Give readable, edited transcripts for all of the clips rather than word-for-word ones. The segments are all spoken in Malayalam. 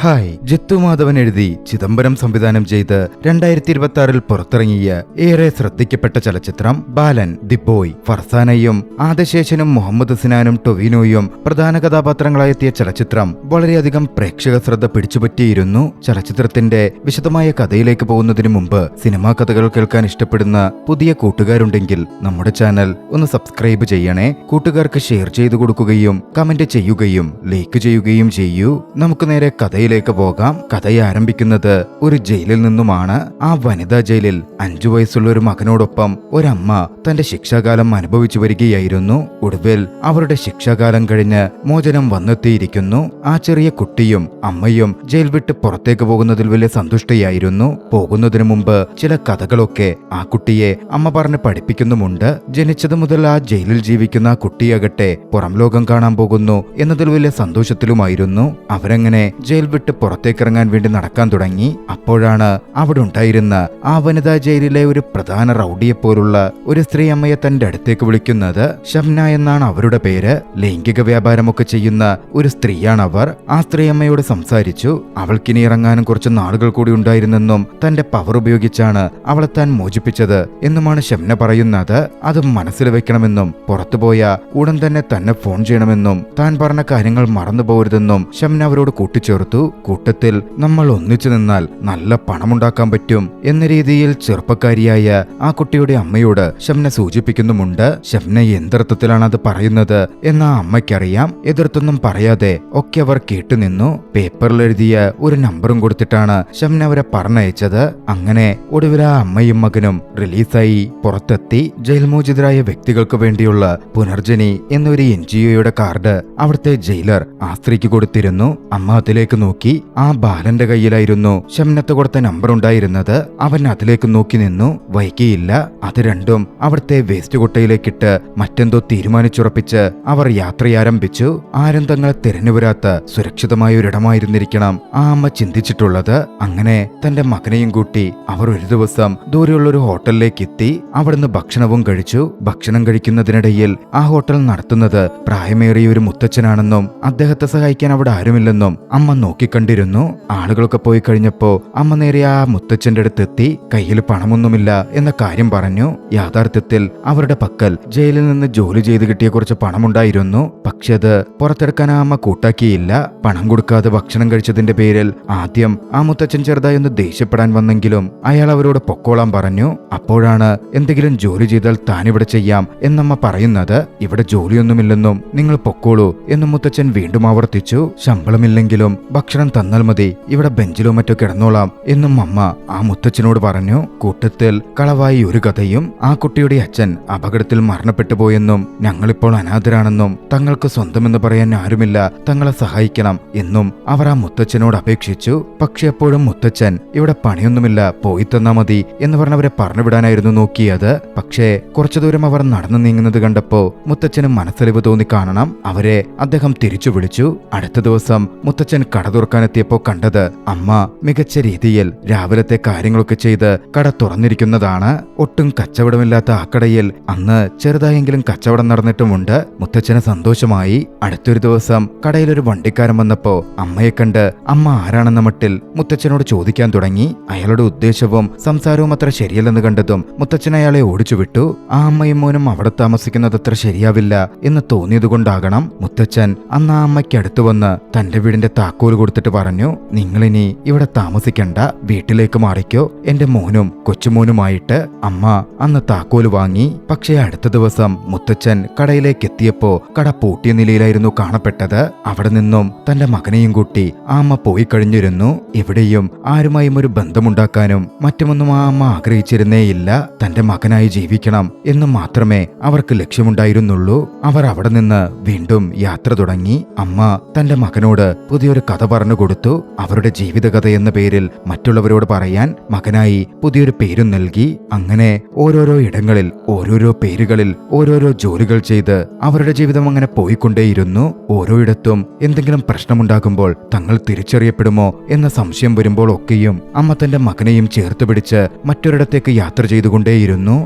ഹായ്. ജിത്തു മാധവൻ എഴുതി ചിദംബരം സംവിധാനം ചെയ്ത് 2026 പുറത്തിറങ്ങിയ ഏറെ ശ്രദ്ധിക്കപ്പെട്ട ചലച്ചിത്രം ബാലൻ ദി ബോയ്. ഫർസാനയും ആദശേഷനും മുഹമ്മദ് സിനാനും ടൊവിനോയും പ്രധാന കഥാപാത്രങ്ങളായെത്തിയ ചലച്ചിത്രം വളരെയധികം പ്രേക്ഷക ശ്രദ്ധ പിടിച്ചുപറ്റിയിരുന്നു. ചലച്ചിത്രത്തിന്റെ വിശദമായ കഥയിലേക്ക് പോകുന്നതിന് മുമ്പ് സിനിമാ കഥകൾ കേൾക്കാൻ ഇഷ്ടപ്പെടുന്ന പുതിയ കൂട്ടുകാരുണ്ടെങ്കിൽ നമ്മുടെ ചാനൽ ഒന്ന് സബ്സ്ക്രൈബ് ചെയ്യണേ. കൂട്ടുകാർക്ക് ഷെയർ ചെയ്തു കൊടുക്കുകയും കമന്റ് ചെയ്യുകയും ലൈക്ക് ചെയ്യുകയും ചെയ്യൂ. നമുക്ക് നേരെ കഥയിലേക്ക് പോകാം. കഥ ആരംഭിക്കുന്നത് ഒരു ജയിലിൽ നിന്നുമാണ്. ആ വനിതാ ജയിലിൽ 5 വയസ്സുള്ള ഒരു മകനോടൊപ്പം ഒരമ്മ തന്റെ ശിക്ഷാകാലം അനുഭവിച്ചു വരികയായിരുന്നു. ഒടുവിൽ അവരുടെ ശിക്ഷാകാലം കഴിഞ്ഞ് മോചനം വന്നെത്തിയിരിക്കുന്നു. ആ ചെറിയ കുട്ടിയും അമ്മയും ജയിൽ വിട്ട് പുറത്തേക്ക് പോകുന്നതിൽ വലിയ സന്തുഷ്ടയായിരുന്നു. പോകുന്നതിനു മുമ്പ് ചില കഥകളൊക്കെ ആ കുട്ടിയെ അമ്മ പറഞ്ഞ് പഠിപ്പിക്കുന്നുമുണ്ട്. ജനിച്ചതു മുതൽ ആ ജയിലിൽ ജീവിക്കുന്ന ആ കുട്ടിയാകട്ടെ പുറം ലോകം കാണാൻ പോകുന്നു എന്നതിൽ വലിയ സന്തോഷത്തിലുമായിരുന്നു. അവരങ്ങനെ ജയിൽ വിട്ട് പുറത്തേക്കിറങ്ങാൻ വേണ്ടി നടക്കാൻ തുടങ്ങി. അപ്പോഴാണ് അവിടെ ഉണ്ടായിരുന്ന ആ വനിതാ ജയിലിലെ ഒരു പ്രധാന റൗഡിയെ പോലുള്ള ഒരു സ്ത്രീ അമ്മയെ തന്റെ അടുത്തേക്ക് വിളിക്കുന്നത്. ഷംന എന്നാണ് അവരുടെ പേര്. ലൈംഗിക വ്യാപാരമൊക്കെ ചെയ്യുന്ന ഒരു സ്ത്രീയാണ് അവർ. ആ സ്ത്രീ അമ്മയോട് സംസാരിച്ചു. അവൾക്കിനി ഇറങ്ങാനും കുറച്ച് നാളുകൾ കൂടി ഉണ്ടായിരുന്നെന്നും തന്റെ പവർ ഉപയോഗിച്ചാണ് അവളെ താൻ മോചിപ്പിച്ചത് എന്നുമാണ് ഷംന പറയുന്നത്. അത് മനസ്സിൽ വെക്കണമെന്നും പുറത്തുപോയ ഉടൻ തന്നെ ഫോൺ ചെയ്യണമെന്നും താൻ പറഞ്ഞ കാര്യങ്ങൾ മറന്നു പോകരുതെന്നും ഷംന അവരോട് കൂട്ടിച്ചേർത്തു. കൂട്ടത്തിൽ നമ്മൾ ഒന്നിച്ചു നിന്നാൽ നല്ല പണമുണ്ടാക്കാൻ പറ്റും എന്ന രീതിയിൽ ചെറുപ്പക്കാരിയായ ആ കുട്ടിയുടെ അമ്മയോട് ഷംന സൂചിപ്പിക്കുന്നുമുണ്ട്. ഷംന എന്തർത്ഥത്തിലാണ് അത് പറയുന്നത് എന്ന് ആ അമ്മയ്ക്കറിയാം. എതിർത്തൊന്നും പറയാതെ ഒക്കെ അവർ കേട്ടുനിന്നു. പേപ്പറിൽ എഴുതിയ ഒരു നമ്പറും കൊടുത്തിട്ടാണ് ഷംന അവരെ പറഞ്ഞയച്ചത്. അങ്ങനെ ഒടുവിൽ ആ അമ്മയും മകനും റിലീസായി പുറത്തെത്തി. ജയിൽ മോചിതരായ വ്യക്തികൾക്ക് വേണ്ടിയുള്ള പുനർജനി എന്നൊരു NGOയുടെ കാർഡ് അവിടുത്തെ ജയിലർ ആ സ്ത്രീക്ക് കൊടുത്തിരുന്നു. അമ്മ അതിലേക്ക് നോക്കി. ആ ബാലന്റെ കയ്യിലായിരുന്നു ഷംനത്ത് കൊടുത്ത നമ്പർ ഉണ്ടായിരുന്നത്. അവൻ അതിലേക്ക് നോക്കി നിന്നു. വൈകിയില്ല. അത് രണ്ടും അവിടുത്തെ വേസ്റ്റ് കൊട്ടയിലേക്കിട്ട് മറ്റെന്തോ തീരുമാനിച്ചുറപ്പിച്ച് അവർ യാത്രയാരംഭിച്ചു. ആരും തങ്ങളെ തിരഞ്ഞുവരാത്ത സുരക്ഷിതമായ ഒരിടമായിരുന്നിരിക്കണം ആ അമ്മ ചിന്തിച്ചിട്ടുള്ളത്. അങ്ങനെ തന്റെ മകനെയും കൂട്ടി അവർ ഒരു ദിവസം ദൂരെയുള്ളൊരു ഹോട്ടലിലേക്ക് എത്തി. അവിടുന്ന് ഭക്ഷണവും കഴിച്ചു. ഭക്ഷണം കഴിക്കുന്നതിനിടയിൽ ആ ഹോട്ടൽ നടത്തുന്നത് പ്രായമേറിയ ഒരു മുത്തച്ഛനാണെന്നും അദ്ദേഹത്തെ സഹായിക്കാൻ അവിടെ ആരുമില്ലെന്നും അമ്മ നോക്കിക്കണ്ടിരുന്നു. ആളുകളൊക്കെ പോയി കഴിഞ്ഞപ്പോ അമ്മ നേരെ ആ മുത്തച്ഛന്റെ അടുത്തെത്തി. കയ്യിൽ പണമൊന്നുമില്ല എന്ന കാര്യം പറഞ്ഞു. യാഥാർത്ഥ്യത്തിൽ അവരുടെ പക്കൽ ജയിലിൽ നിന്ന് ജോലി ചെയ്ത് കിട്ടിയ കുറച്ച് പണമുണ്ടായിരുന്നു. പക്ഷെ അത് പുറത്തെടുക്കാൻ ആ അമ്മ കൂട്ടാക്കിയില്ല. പണം കൊടുക്കാതെ ഭക്ഷണം കഴിച്ചതിന്റെ പേരിൽ ആദ്യം ആ മുത്തച്ഛൻ ചെറുതായി ഒന്ന് ദേഷ്യപ്പെടാൻ വന്നെങ്കിലും അയാൾ അവരോട് പൊക്കോളാൻ പറഞ്ഞു. അപ്പോഴാണ് എന്തെങ്കിലും ജോലി ചെയ്താൽ താനിവിടെ ചെയ്യാം എന്നമ്മ പറയുന്നത്. ഇവിടെ ജോലിയൊന്നുമില്ലെന്നും നിങ്ങൾ പൊക്കോളൂ എന്നും മുത്തച്ഛൻ വീണ്ടും ആവർത്തിച്ചു. ശമ്പളമില്ലെങ്കിലും ഭക്ഷണം തന്നാൽ മതി, ഇവിടെ ബെഞ്ചിലോ മറ്റോ കിടന്നോളാം എന്നും അമ്മ ആ മുത്തച്ഛനോട് പറഞ്ഞു. കൂട്ടത്തിൽ കളവായി ഒരു കഥയും. ആ കുട്ടിയുടെ അച്ഛൻ അപകടത്തിൽ മരണപ്പെട്ടു പോയെന്നും ഞങ്ങളിപ്പോൾ അനാഥരാണെന്നും തങ്ങൾക്ക് സ്വന്തമെന്ന് പറയാൻ ആരുമില്ല, തങ്ങളെ സഹായിക്കണം എന്നും അവർ ആ മുത്തച്ഛനോട് അപേക്ഷിച്ചു. പക്ഷെ എപ്പോഴും മുത്തച്ഛൻ ഇവിടെ പണിയൊന്നുമില്ല, പോയി തന്നാ മതി എന്ന് പറഞ്ഞവരെ പറഞ്ഞുവിടാനായിരുന്നു നോക്കിയത്. പക്ഷേ കുറച്ചു ദൂരം അവർ നടന്നു നീങ്ങുന്നത് കണ്ടപ്പോ മുത്തച്ഛന് മനസ്സലിവ് തോന്നി കാണണം. അവരെ അദ്ദേഹം തിരിച്ചു വിളിച്ചു. അടുത്ത ദിവസം മുത്തച്ഛൻ കട തുറക്കാനെത്തിയപ്പോ കണ്ടത് അമ്മ മികച്ച രീതിയിൽ രാവിലത്തെ കാര്യങ്ങളൊക്കെ ചെയ്ത് കട തുറന്നിരിക്കുന്നതാണ്. ഒട്ടും കച്ചവടമില്ലാത്ത ആ കടയിൽ അന്ന് ചെറുതായെങ്കിലും കച്ചവടം നടന്നിട്ടുമുണ്ട്. മുത്തച്ഛന് സന്തോഷമായി. അടുത്തൊരു ദിവസം കടയിലൊരു വണ്ടിക്കാരൻ വന്നപ്പോ അമ്മയെ കണ്ട് അമ്മ ആരാണെന്ന മട്ടിൽ മുത്തച്ഛനോട് ചോദിക്കാൻ തുടങ്ങി. അയാളുടെ ഉദ്ദേശവും സംസാരവും അത്ര ശരിയല്ലെന്ന് കണ്ടതും മുത്തച്ഛൻ അയാളെ ഓടിച്ചുവിട്ടു. ആ അമ്മയും മോനും അവിടെ താമസിക്കുന്നത് അത്ര ശരിയാവില്ല എന്ന് തോന്നിയതുകൊണ്ടാകണം മുത്തച്ഛൻ അന്ന് ആ അമ്മയ്ക്ക് അടുത്തു വന്ന് തന്റെ വീടിന്റെ താക്കോൽ കൊടുത്തിട്ട് പറഞ്ഞു, നിങ്ങളിനി ഇവിടെ താമസിക്കണ്ട, വീട്ടിലേക്ക് മാറിക്കോ, എന്റെ മോനും കൊച്ചുമോനുമായിട്ട്. അമ്മ അന്ന് താക്കോല് വാങ്ങി. പക്ഷേ അടുത്ത ദിവസം മുത്തച്ഛൻ കടയിലേക്ക് എത്തിയപ്പോ കട പൂട്ടിയ നിലയിലായിരുന്നു കാണപ്പെട്ടത്. അവിടെ നിന്നും തന്റെ മകനെയും കൂട്ടി ആ അമ്മ പോയി കഴിഞ്ഞിരുന്നു. എവിടെയും ആരുമായും ഒരു ബന്ധമുണ്ടാക്കാനും മറ്റുമൊന്നും ആ അമ്മ ആഗ്രഹിച്ചിരുന്നേയില്ല. തന്റെ മകനായി ജീവിക്കണം എന്ന് മാത്രമേ അവർക്ക് ലക്ഷ്യമുണ്ടായിരുന്നുള്ളൂ. അവർ അവിടെ നിന്ന് വീണ്ടും യാത്ര തുടങ്ങി. അമ്മ തന്റെ മകനോട് പുതിയൊരു കഥ പറഞ്ഞു കൊടുത്തു. അവരുടെ ജീവിതകഥ എന്ന പേരിൽ മറ്റുള്ളവരോട് പറയാൻ മകനായി പുതിയൊരു പേരും നൽകി. അങ്ങനെ ഓരോരോ ഇടങ്ങളിൽ ഓരോരോ പേരുകളിൽ ഓരോരോ ജോലികൾ ചെയ്ത് അവരുടെ ജീവിതം അങ്ങനെ പോയിക്കൊണ്ടേയിരുന്നു. ഓരോയിടത്തും എന്തെങ്കിലും പ്രശ്നമുണ്ടാകുമ്പോൾ തങ്ങൾ തിരിച്ചറിയപ്പെടുമോ എന്ന സംശയം വരുമ്പോൾ ഒക്കെയും അമ്മ തന്റെ മകനെയും ചേർത്ത് പിടിച്ച് മറ്റൊരിടത്തേക്ക് യാത്ര ചെയ്തുകൊണ്ടേയിരുന്നു.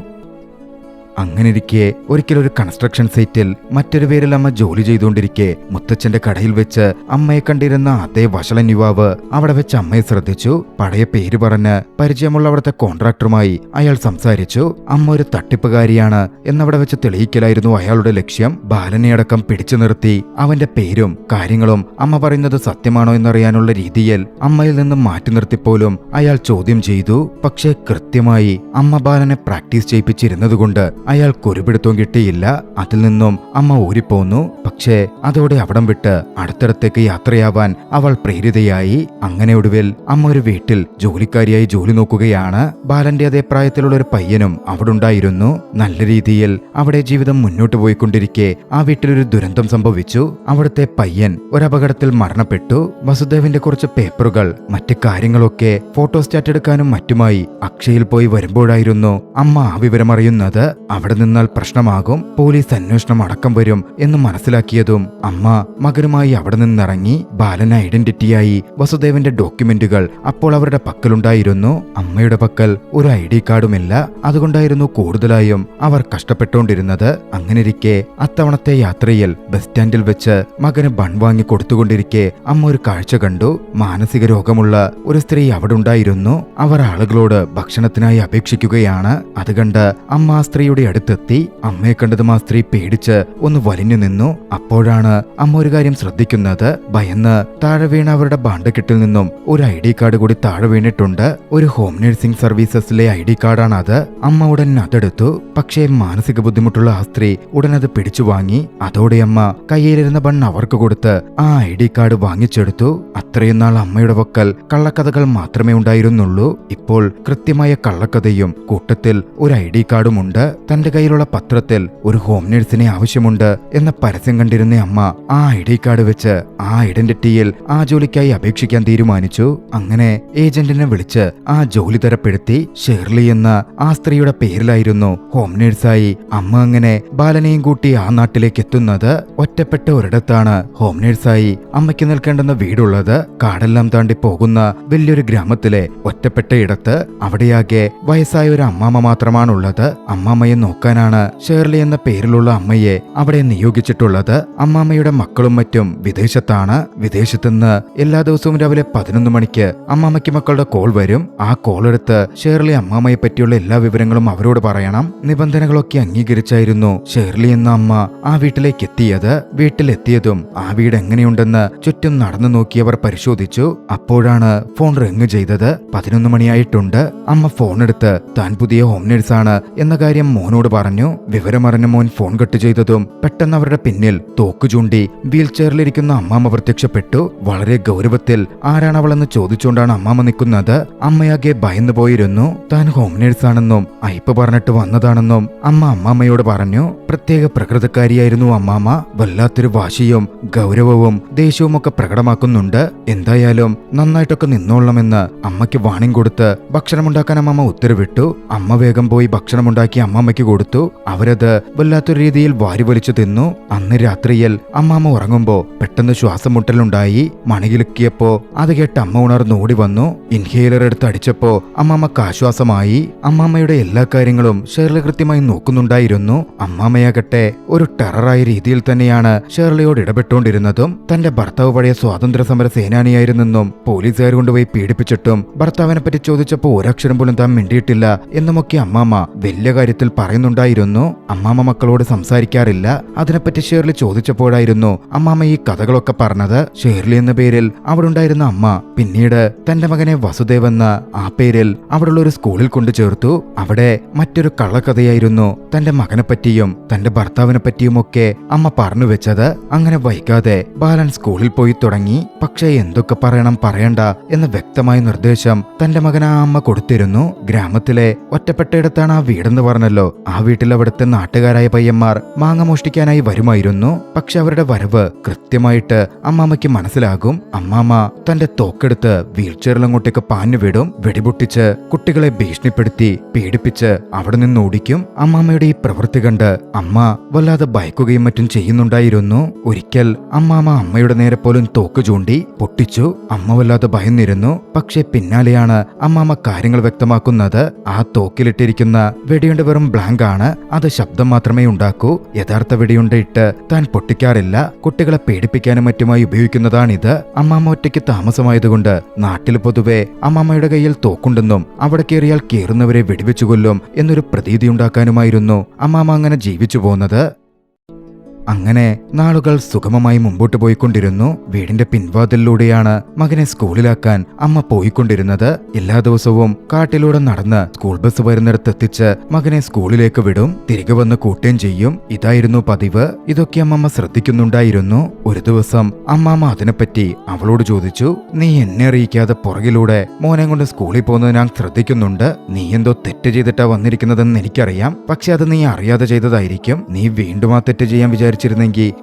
അങ്ങനെയിരിക്കെ ഒരിക്കലൊരു കൺസ്ട്രക്ഷൻ സൈറ്റിൽ മറ്റൊരു പേരിൽ അമ്മ ജോലി ചെയ്തുകൊണ്ടിരിക്കെ മുത്തച്ഛന്റെ കടയിൽ വെച്ച് അമ്മയെ കണ്ടിരുന്ന അതേ വഷളൻ യുവാവ് അവിടെ വെച്ച് അമ്മയെ ശ്രദ്ധിച്ചു. പഴയ പേര് പറഞ്ഞ് പരിചയമുള്ള അവിടുത്തെ കോൺട്രാക്ടറുമായി അയാൾ സംസാരിച്ചു. അമ്മ ഒരു തട്ടിപ്പുകാരിയാണ് എന്നവിടെ വെച്ച് തെളിയിക്കലായിരുന്നു അയാളുടെ ലക്ഷ്യം. ബാലനെ അടക്കം പിടിച്ചു നിർത്തി അവന്റെ പേരും കാര്യങ്ങളും അമ്മ പറയുന്നത് സത്യമാണോ എന്നറിയാനുള്ള രീതിയിൽ അമ്മയിൽ നിന്ന് മാറ്റി നിർത്തിപ്പോലും അയാൾ ചോദ്യം ചെയ്തു. പക്ഷേ കൃത്യമായി അമ്മ ബാലനെ പ്രാക്ടീസ് ചെയ്യിപ്പിച്ചിരുന്നതുകൊണ്ട് അയാൾ കുരുപിടുത്തവും കിട്ടിയില്ല. അതിൽ നിന്നും അമ്മ ഊരിപ്പോന്നു. പക്ഷേ അതോടെ അവിടം വിട്ട് അടുത്തടത്തേക്ക് യാത്രയാവാൻ അവൾ പ്രേരിതയായി. അങ്ങനെ ഒടുവിൽ അമ്മ ഒരു വീട്ടിൽ ജോലിക്കാരിയായി ജോലി നോക്കുകയാണ്. ബാലന്റെ അതേ പ്രായത്തിലുള്ള ഒരു പയ്യനും അവിടെ ഉണ്ടായിരുന്നു. നല്ല രീതിയിൽ അവിടെ ജീവിതം മുന്നോട്ട് പോയിക്കൊണ്ടിരിക്കെ ആ വീട്ടിലൊരു ദുരന്തം സംഭവിച്ചു. അവിടുത്തെ പയ്യൻ ഒരപകടത്തിൽ മരണപ്പെട്ടു. വസുദേവിന്റെ കുറച്ച് പേപ്പറുകൾ മറ്റ് കാര്യങ്ങളൊക്കെ ഫോട്ടോസ്റ്റാറ്റ് എടുക്കാനും മറ്റുമായി അക്ഷയിൽ പോയി വരുമ്പോഴായിരുന്നു അമ്മ ആ വിവരം അറിയുന്നത്. അവിടെ നിന്നാൽ പ്രശ്നമാകും, പോലീസ് അന്വേഷണം അടക്കം വരും എന്ന് മനസ്സിലാക്കിയതും അമ്മ മകനുമായി അവിടെ നിന്നിറങ്ങി. ബാലൻ ഐഡന്റിറ്റിയായി വസുദേവിന്റെ ഡോക്യുമെന്റുകൾ അപ്പോൾ അവരുടെ പക്കലുണ്ടായിരുന്നു. അമ്മയുടെ പക്കൽ ഒരു ID കാർഡുമില്ല. അതുകൊണ്ടായിരുന്നു കൂടുതലായും അവർ കഷ്ടപ്പെട്ടുകൊണ്ടിരുന്നത്. അങ്ങനെയിരിക്കെ അത്തവണത്തെ യാത്രയിൽ ബസ് സ്റ്റാൻഡിൽ വെച്ച് മകന് ബൺ വാങ്ങി കൊടുത്തുകൊണ്ടിരിക്കെ അമ്മ ഒരു കാഴ്ച കണ്ടു. മാനസിക രോഗമുള്ള ഒരു സ്ത്രീ അവിടെ ഉണ്ടായിരുന്നു. അവർ ആളുകളോട് ഭക്ഷണത്തിനായി അപേക്ഷിക്കുകയാണ്. അത് കണ്ട് അമ്മ ആ സ്ത്രീയുടെ അടുത്തെത്തി. അമ്മയെ കണ്ടതും ആ സ്ത്രീ പേടിച്ച് ഒന്ന് വലിഞ്ഞു നിന്നു. അപ്പോഴാണ് അമ്മ ഒരു കാര്യം ശ്രദ്ധിക്കുന്നത്. ഭയന്ന് താഴെ വീണ അവരുടെ ബാണ്ടക്കെട്ടിൽ നിന്നും ഒരു ID കാർഡ് കൂടി താഴെ വീണിട്ടുണ്ട്. ഒരു ഹോം നഴ്സിംഗ് സർവീസസിലെ ID കാർഡാണ് അത്. അമ്മ ഉടൻ അതെടുത്തു. പക്ഷേ മാനസിക ബുദ്ധിമുട്ടുള്ള ആ സ്ത്രീ ഉടൻ അത് പിടിച്ചു വാങ്ങി. അതോടെ അമ്മ കയ്യിലിരുന്ന ബൺ അവർക്ക് കൊടുത്ത് ആ ID കാർഡ് വാങ്ങിച്ചെടുത്തു. അത്രയും നാൾ അമ്മയുടെ പക്കൽ കള്ളക്കഥകൾ മാത്രമേ ഉണ്ടായിരുന്നുള്ളൂ. ഇപ്പോൾ കൃത്യമായ കള്ളക്കഥയും കൂട്ടത്തിൽ ഒരു ID കാർഡുമുണ്ട്. തന്റെ കയ്യിലുള്ള പത്രത്തിൽ ഒരു ഹോം നഴ്സിനെ ആവശ്യമുണ്ട് എന്ന പരസ്യം കണ്ടിരുന്ന അമ്മ ആ ID കാർഡ് വെച്ച് ആ ഐഡന്റിറ്റിയിൽ ആ ജോലിക്കായി അപേക്ഷിക്കാൻ തീരുമാനിച്ചു. അങ്ങനെ ഏജന്റിനെ വിളിച്ച് ആ ജോലി തരപ്പെടുത്തി. ഷേർലി എന്ന ആ സ്ത്രീയുടെ പേരിലായിരുന്നു ഹോം നഴ്സായി അമ്മ അങ്ങനെ ബാലനെയും കൂട്ടി ആ നാട്ടിലേക്ക് എത്തുന്നത്. ഒറ്റപ്പെട്ട ഒരിടത്താണ് ഹോം നഴ്സായി അമ്മയ്ക്ക് നിൽക്കേണ്ടുന്ന വീടുള്ളത്. കാടെല്ലാം താണ്ടി പോകുന്ന വലിയൊരു ഗ്രാമത്തിലെ ഒറ്റപ്പെട്ട ഇടത്ത്. അവിടെയാകെ വയസ്സായ ഒരു അമ്മാമ്മ മാത്രമാണുള്ളത്. അമ്മാമ്മയെ നോക്കാനാണ് ഷേർലി എന്ന പേരിലുള്ള അമ്മയെ അവിടെ നിയോഗിച്ചിട്ടുള്ളത്. അമ്മാമ്മയുടെ മക്കളും മറ്റും വിദേശത്താണ്. വിദേശത്തുനിന്ന് എല്ലാ ദിവസവും രാവിലെ 11 മണിക്ക് അമ്മാമ്മയ്ക്ക് മക്കളുടെ കോൾ വരും. ആ കോൾ എടുത്ത് ഷേർലി അമ്മാമ്മയെ പറ്റിയുള്ള എല്ലാ വിവരങ്ങളും അവരോട് പറയണം. നിബന്ധനകളൊക്കെ അംഗീകരിച്ചായിരുന്നു ഷേർലി എന്ന അമ്മ ആ വീട്ടിലേക്ക് എത്തിയത്. വീട്ടിലെത്തിയതും ആ വീട് എങ്ങനെയുണ്ടെന്ന് ചുറ്റും നടന്നു നോക്കിയവർ പരിശോധിച്ചു. അപ്പോഴാണ് ഫോൺ റിങ് ചെയ്തത്. 11 മണിയായിട്ടുണ്ട്. അമ്മ ഫോൺ എടുത്ത് താൻ പുതിയ ഹോം നഴ്സാണ് എന്ന കാര്യം മോനോട് പറഞ്ഞു. വിവരമറിഞ്ഞ മോൻ ഫോൺ കട്ട് ചെയ്തതും പെട്ടെന്ന് അവരുടെ പിന്നിൽ തോക്ക് ചൂണ്ടി വീൽ ചെയറിലിരിക്കുന്ന അമ്മാമ്മ പ്രത്യക്ഷപ്പെട്ടു. വളരെ ഗൗരവത്തിൽ ആരാണ് അവളെന്ന് ചോദിച്ചുകൊണ്ടാണ് അമ്മാമ്മ നിൽക്കുന്നത്. അമ്മയാകെ ഭയന്നു പോയിരുന്നു. താൻ ഹോം നഴ്സാണെന്നും അയ്പ പറഞ്ഞിട്ട് വന്നതാണെന്നും അമ്മ അമ്മാമ്മയോട് പറഞ്ഞു. പ്രത്യേക പ്രകൃതക്കാരിയായിരുന്നു അമ്മാമ്മ. വല്ലാത്തൊരു വാശിയും ഗൗരവവും ദേഷ്യവും ഒക്കെ പ്രകടമാക്കുന്നുണ്ട്. എന്തായാലും നന്നായിട്ടൊക്കെ നിന്നോളണമെന്ന് അമ്മയ്ക്ക് വാണിംഗ് കൊടുത്ത് ഭക്ഷണമുണ്ടാക്കാൻ അമ്മമ്മ ഉത്തരവിട്ടു. അമ്മ വേഗം പോയി ഭക്ഷണമുണ്ടാക്കി അമ്മമ്മയ്ക്ക് കൊടുത്തു. അവരത് വല്ലാത്തൊരു രീതിയിൽ വാരി വലിച്ചു തിന്നു. അന്ന് രാത്രിയിൽ അമ്മാമ്മ ഉറങ്ങുമ്പോ പെട്ടെന്ന് ശ്വാസം മുട്ടലുണ്ടായി. മണികിലുക്കിയപ്പോ അത് കേട്ട് അമ്മ ഉണർന്ന് ഓടി വന്നു. ഇൻഹേലർ എടുത്ത് അടിച്ചപ്പോ അമ്മാമ്മക്ക് ആശ്വാസമായി. അമ്മാമ്മയുടെ എല്ലാ കാര്യങ്ങളും ഷേർലി കൃത്യമായി നോക്കുന്നുണ്ടായിരുന്നു. അമ്മാമ്മയാകട്ടെ ഒരു ടെററായ രീതിയിൽ തന്നെയാണ് ഷേർലിയോട് ഇടപെട്ടുകൊണ്ടിരുന്നതും. തന്റെ ഭർത്താവ് പഴയ സ്വാതന്ത്ര്യ സമര സേനാനിയായിരുന്നെന്നും പോലീസുകാർ കൊണ്ടുപോയി പീഡിപ്പിച്ചിട്ടും ഭർത്താവിനെ പറ്റി ചോദിച്ചപ്പോ ഒരക്ഷരം പോലും താൻ മിണ്ടിയിട്ടില്ല എന്നുമൊക്കെ അമ്മാമ്മ വലിയ കാര്യത്തിൽ പറയുന്നുണ്ടായിരുന്നു. അമ്മാമ്മ മക്കളോട് സംസാരിക്കാറില്ല. അതിനെപ്പറ്റി ഷേർലി ചോദിച്ചപ്പോഴായിരുന്നു അമ്മാമ്മ ഈ കഥകളൊക്കെ പറഞ്ഞത്. ഷേർലി എന്ന പേരിൽ അവിടെ ഉണ്ടായിരുന്ന അമ്മ പിന്നീട് തന്റെ മകനെ വസുദേവ് എന്ന ആ പേരിൽ അവിടെയുള്ള ഒരു സ്കൂളിൽ കൊണ്ടു ചേർത്തു. അവിടെ മറ്റൊരു കള്ളക്കഥയായിരുന്നു തന്റെ മകനെ പറ്റിയും തന്റെ ഭർത്താവിനെ പറ്റിയുമൊക്കെ അമ്മ പറഞ്ഞു വെച്ചത്. അങ്ങനെ വൈകാതെ ബാലൻ സ്കൂളിൽ പോയി തുടങ്ങി. പക്ഷേ എന്തൊക്കെ പറയണം പറയണ്ട എന്ന വ്യക്തമായ നിർദ്ദേശം തന്റെ മകന് ആ അമ്മ കൊടുത്തിരുന്നു. ഗ്രാമത്തിലെ ഒറ്റപ്പെട്ടയിടത്താണ് ആ വീടെന്ന് പറഞ്ഞല്ലോ. ആ വീട്ടിൽ അവിടുത്തെ നാട്ടുകാരായ പയ്യന്മാർ മാങ്ങ മോഷ്ടിക്കാനായി വരുമായിരുന്നു. പക്ഷെ അവരുടെ വരവ് കൃത്യമായിട്ട് അമ്മാമ്മയ്ക്ക് മനസ്സിലാകും. അമ്മാമ്മ തന്റെ തോക്കെടുത്ത് വീൽ ചെയറിൽ അങ്ങോട്ടേക്ക് പാഞ്ഞു വിടും. വെടിപൊട്ടിച്ച് കുട്ടികളെ ഭീഷണിപ്പെടുത്തി പീഡിപ്പിച്ച് അവിടെ നിന്ന് ഓടിക്കും. അമ്മാമ്മയുടെ ഈ പ്രവൃത്തി കണ്ട് അമ്മ വല്ലാതെ ഭയക്കുകയും മറ്റും ചെയ്യുന്നുണ്ടായിരുന്നു. ഒരിക്കൽ അമ്മാമ്മ അമ്മയുടെ നേരെ പോലും തോക്ക് ചൂണ്ടി പൊട്ടിച്ചു. അമ്മ വല്ലാതെ ഭയന്നിരുന്നു. പക്ഷെ പിന്നാലെയാണ് അമ്മാമ്മ കാര്യങ്ങൾ വ്യക്തമാക്കുന്നത്. ആ തോക്കിലിട്ടിരിക്കുന്ന വെടിയുണ്ട് വെറും ബ്ലാക്ക് പ്രാങ്കാണ്, അത് ശബ്ദം മാത്രമേ ഉണ്ടാക്കൂ, യഥാർത്ഥ വെടിയുണ്ടയിട്ട് താൻ പൊട്ടിക്കാറില്ല, കുട്ടികളെ പേടിപ്പിക്കാനും മറ്റുമായി ഉപയോഗിക്കുന്നതാണിത്. അമ്മാമ്മ ഒറ്റയ്ക്ക് താമസമായതുകൊണ്ട് നാട്ടിൽ പൊതുവെ അമ്മാമ്മയുടെ കയ്യിൽ തോക്കുണ്ടെന്നും അവിടെ കയറിയാൽ കയറുന്നവരെ വെടിവെച്ചു കൊല്ലും എന്നൊരു പ്രതീതിയുണ്ടാക്കാനുമായിരുന്നു അമ്മാമ്മ അങ്ങനെ ജീവിച്ചു പോന്നത്. അങ്ങനെ നാളുകൾ സുഗമമായി മുമ്പോട്ട് പോയിക്കൊണ്ടിരുന്നു. വീടിന്റെ പിൻവാതിലൂടെയാണ് മകനെ സ്കൂളിലാക്കാൻ അമ്മ പോയിക്കൊണ്ടിരുന്നത്. എല്ലാ ദിവസവും കാട്ടിലൂടെ നടന്ന് സ്കൂൾ ബസ് വരുന്നിടത്തെത്തിച്ച് മകനെ സ്കൂളിലേക്ക് വിടും, തിരികെ വന്ന് കൂട്ടുകയും ചെയ്യും. ഇതായിരുന്നു പതിവ്. ഇതൊക്കെ അമ്മമ്മ ശ്രദ്ധിക്കുന്നുണ്ടായിരുന്നു. ഒരു ദിവസം അമ്മാമ്മ അതിനെപ്പറ്റി അവളോട് ചോദിച്ചു. നീ എന്നെ അറിയിക്കാതെ പുറകിലൂടെ മോനെ കൊണ്ട് സ്കൂളിൽ പോകുന്നത് ഞാൻ ശ്രദ്ധിക്കുന്നുണ്ട്. നീ എന്തോ തെറ്റ് ചെയ്തിട്ടാ വന്നിരിക്കുന്നതെന്ന് എനിക്കറിയാം. പക്ഷെ അത് നീ അറിയാതെ ചെയ്തതായിരിക്കും. നീ വീണ്ടും ആ തെറ്റ് ചെയ്യാൻ വിചാരിച്ചിരുന്നെങ്കിൽ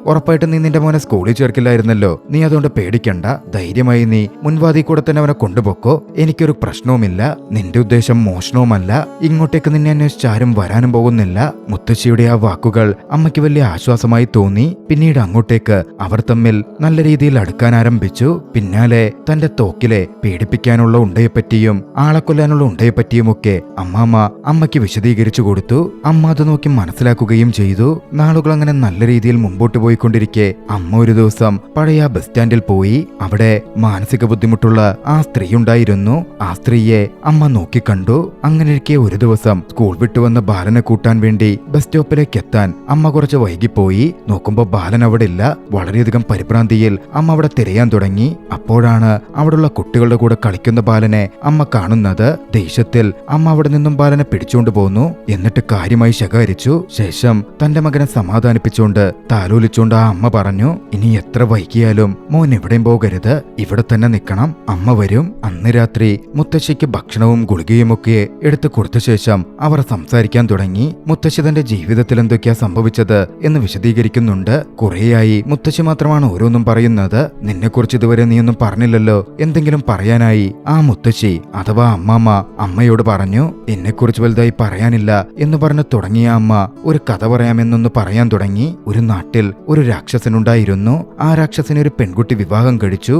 ഉറപ്പായിട്ടും നീ നിന്റെ മോനെ സ്കൂളിൽ ചേർക്കില്ലായിരുന്നല്ലോ. നീ അതുകൊണ്ട് പേടിക്കണ്ട, ധൈര്യമായി നീ മുൻവാതി കൂടെ തന്നെ അവനെ കൊണ്ടുപോക്കോ. എനിക്കൊരു പ്രശ്നവുമില്ല. നിന്റെ ഉദ്ദേശം മോഷണവുമല്ല. ഇങ്ങോട്ടേക്ക് നിന്നെ അന്വേഷിച്ച് ആരും വരാനും പോകുന്നില്ല. മുത്തശ്ശിയുടെ ആ വാക്കുകൾ അമ്മയ്ക്ക് വലിയ ആശ്വാസമായി തോന്നി. പിന്നീട് അങ്ങോട്ടേക്ക് അവർ തമ്മിൽ നല്ല രീതിയിൽ അടുക്കാൻ ആരംഭിച്ചു. പിന്നാലെ തന്റെ തോക്കിലെ പേടിപ്പിക്കാനുള്ള ഉണ്ടയെപ്പറ്റിയും ആളെ കൊല്ലാനുള്ള ഉണ്ടയെപ്പറ്റിയുമൊക്കെ അമ്മാമ്മ അമ്മയ്ക്ക് വിശദീകരിച്ചു കൊടുത്തു. അമ്മ അത് നോക്കി മനസ്സിലാക്കുകയും ചെയ്തു. നാളുകൾ അങ്ങനെ നല്ല രീതിയിൽ മുമ്പോട്ട് പോയിക്കൊണ്ടിരിക്കെ അമ്മ ഒരു ദിവസം പഴയ ബസ് സ്റ്റാൻഡിൽ പോയി. അവിടെ മാനസിക ബുദ്ധിമുട്ടുള്ള ആ സ്ത്രീ ഉണ്ടായിരുന്നു. ആ സ്ത്രീയെ അമ്മ നോക്കിക്കണ്ടു. അങ്ങനെയിരിക്കെ ഒരു ദിവസം സ്കൂൾ വിട്ടുവന്ന ബാലനെ കൂട്ടാൻ വേണ്ടി ബസ് സ്റ്റോപ്പിലേക്ക് എത്താൻ അമ്മ കുറച്ച് വൈകിപ്പോയി. നോക്കുമ്പോ ബാലൻ അവിടെ ഇല്ല. വളരെയധികം പരിഭ്രാന്തിയിൽ അമ്മ അവിടെ തിരയാൻ തുടങ്ങി. അപ്പോഴാണ് അവിടെയുള്ള കുട്ടികളുടെ കൂടെ കളിക്കുന്ന ബാലനെ അമ്മ കാണുന്നത്. ദേഷ്യത്തിൽ അമ്മ അവിടെ നിന്നും ബാലനെ പിടിച്ചുകൊണ്ട് പോന്നു. എന്നിട്ട് കാര്യമായി ശകാരിച്ചു. ശേഷം തന്റെ മകനെ സമാധാനിപ്പിച്ചുകൊണ്ട് താലോലിച്ചുകൊണ്ട് ആ അമ്മ പറഞ്ഞു, ഇനി എത്ര വൈകിയാലും മോൻ എവിടെയും പോകരുത്, ഇവിടെ തന്നെ നിൽക്കണം. അമ്മ വരും. അന്ന് രാത്രി മുത്തശ്ശിക്ക് ഭക്ഷണവും ഗുളികയുമൊക്കെ എടുത്തു കൊടുത്ത ശേഷം അവർ സംസാരിക്കാൻ തുടങ്ങി. മുത്തശ്ശി തന്റെ ജീവിതത്തിൽ എന്തൊക്കെയാ സംഭവിച്ചത് എന്ന് വിശദീകരിക്കുന്നുണ്ട്. കുറേയായി മുത്തശ്ശി മാത്രമാണ് ഓരോന്നും പറയുന്നത്. നിന്നെക്കുറിച്ച് ഇതുവരെ നീയൊന്നും പറഞ്ഞില്ലല്ലോ. എന്തെങ്കിലും പറയാനായി ആ മുത്തശ്ശി അഥവാ അമ്മാമ്മ അമ്മയോട് പറഞ്ഞു. എന്നെക്കുറിച്ച് വലുതായി പറയാനില്ല എന്ന് പറഞ്ഞു തുടങ്ങിയ അമ്മ ഒരു കഥ പറയാമെന്നൊന്ന് പറയാൻ തുടങ്ങി. ഒരു നാട്ടിൽ ഒരു രാക്ഷസനുണ്ടായിരുന്നു. ആ രാക്ഷസനെ ഒരു പെൺകുട്ടി വിവാഹം കഴിച്ചു.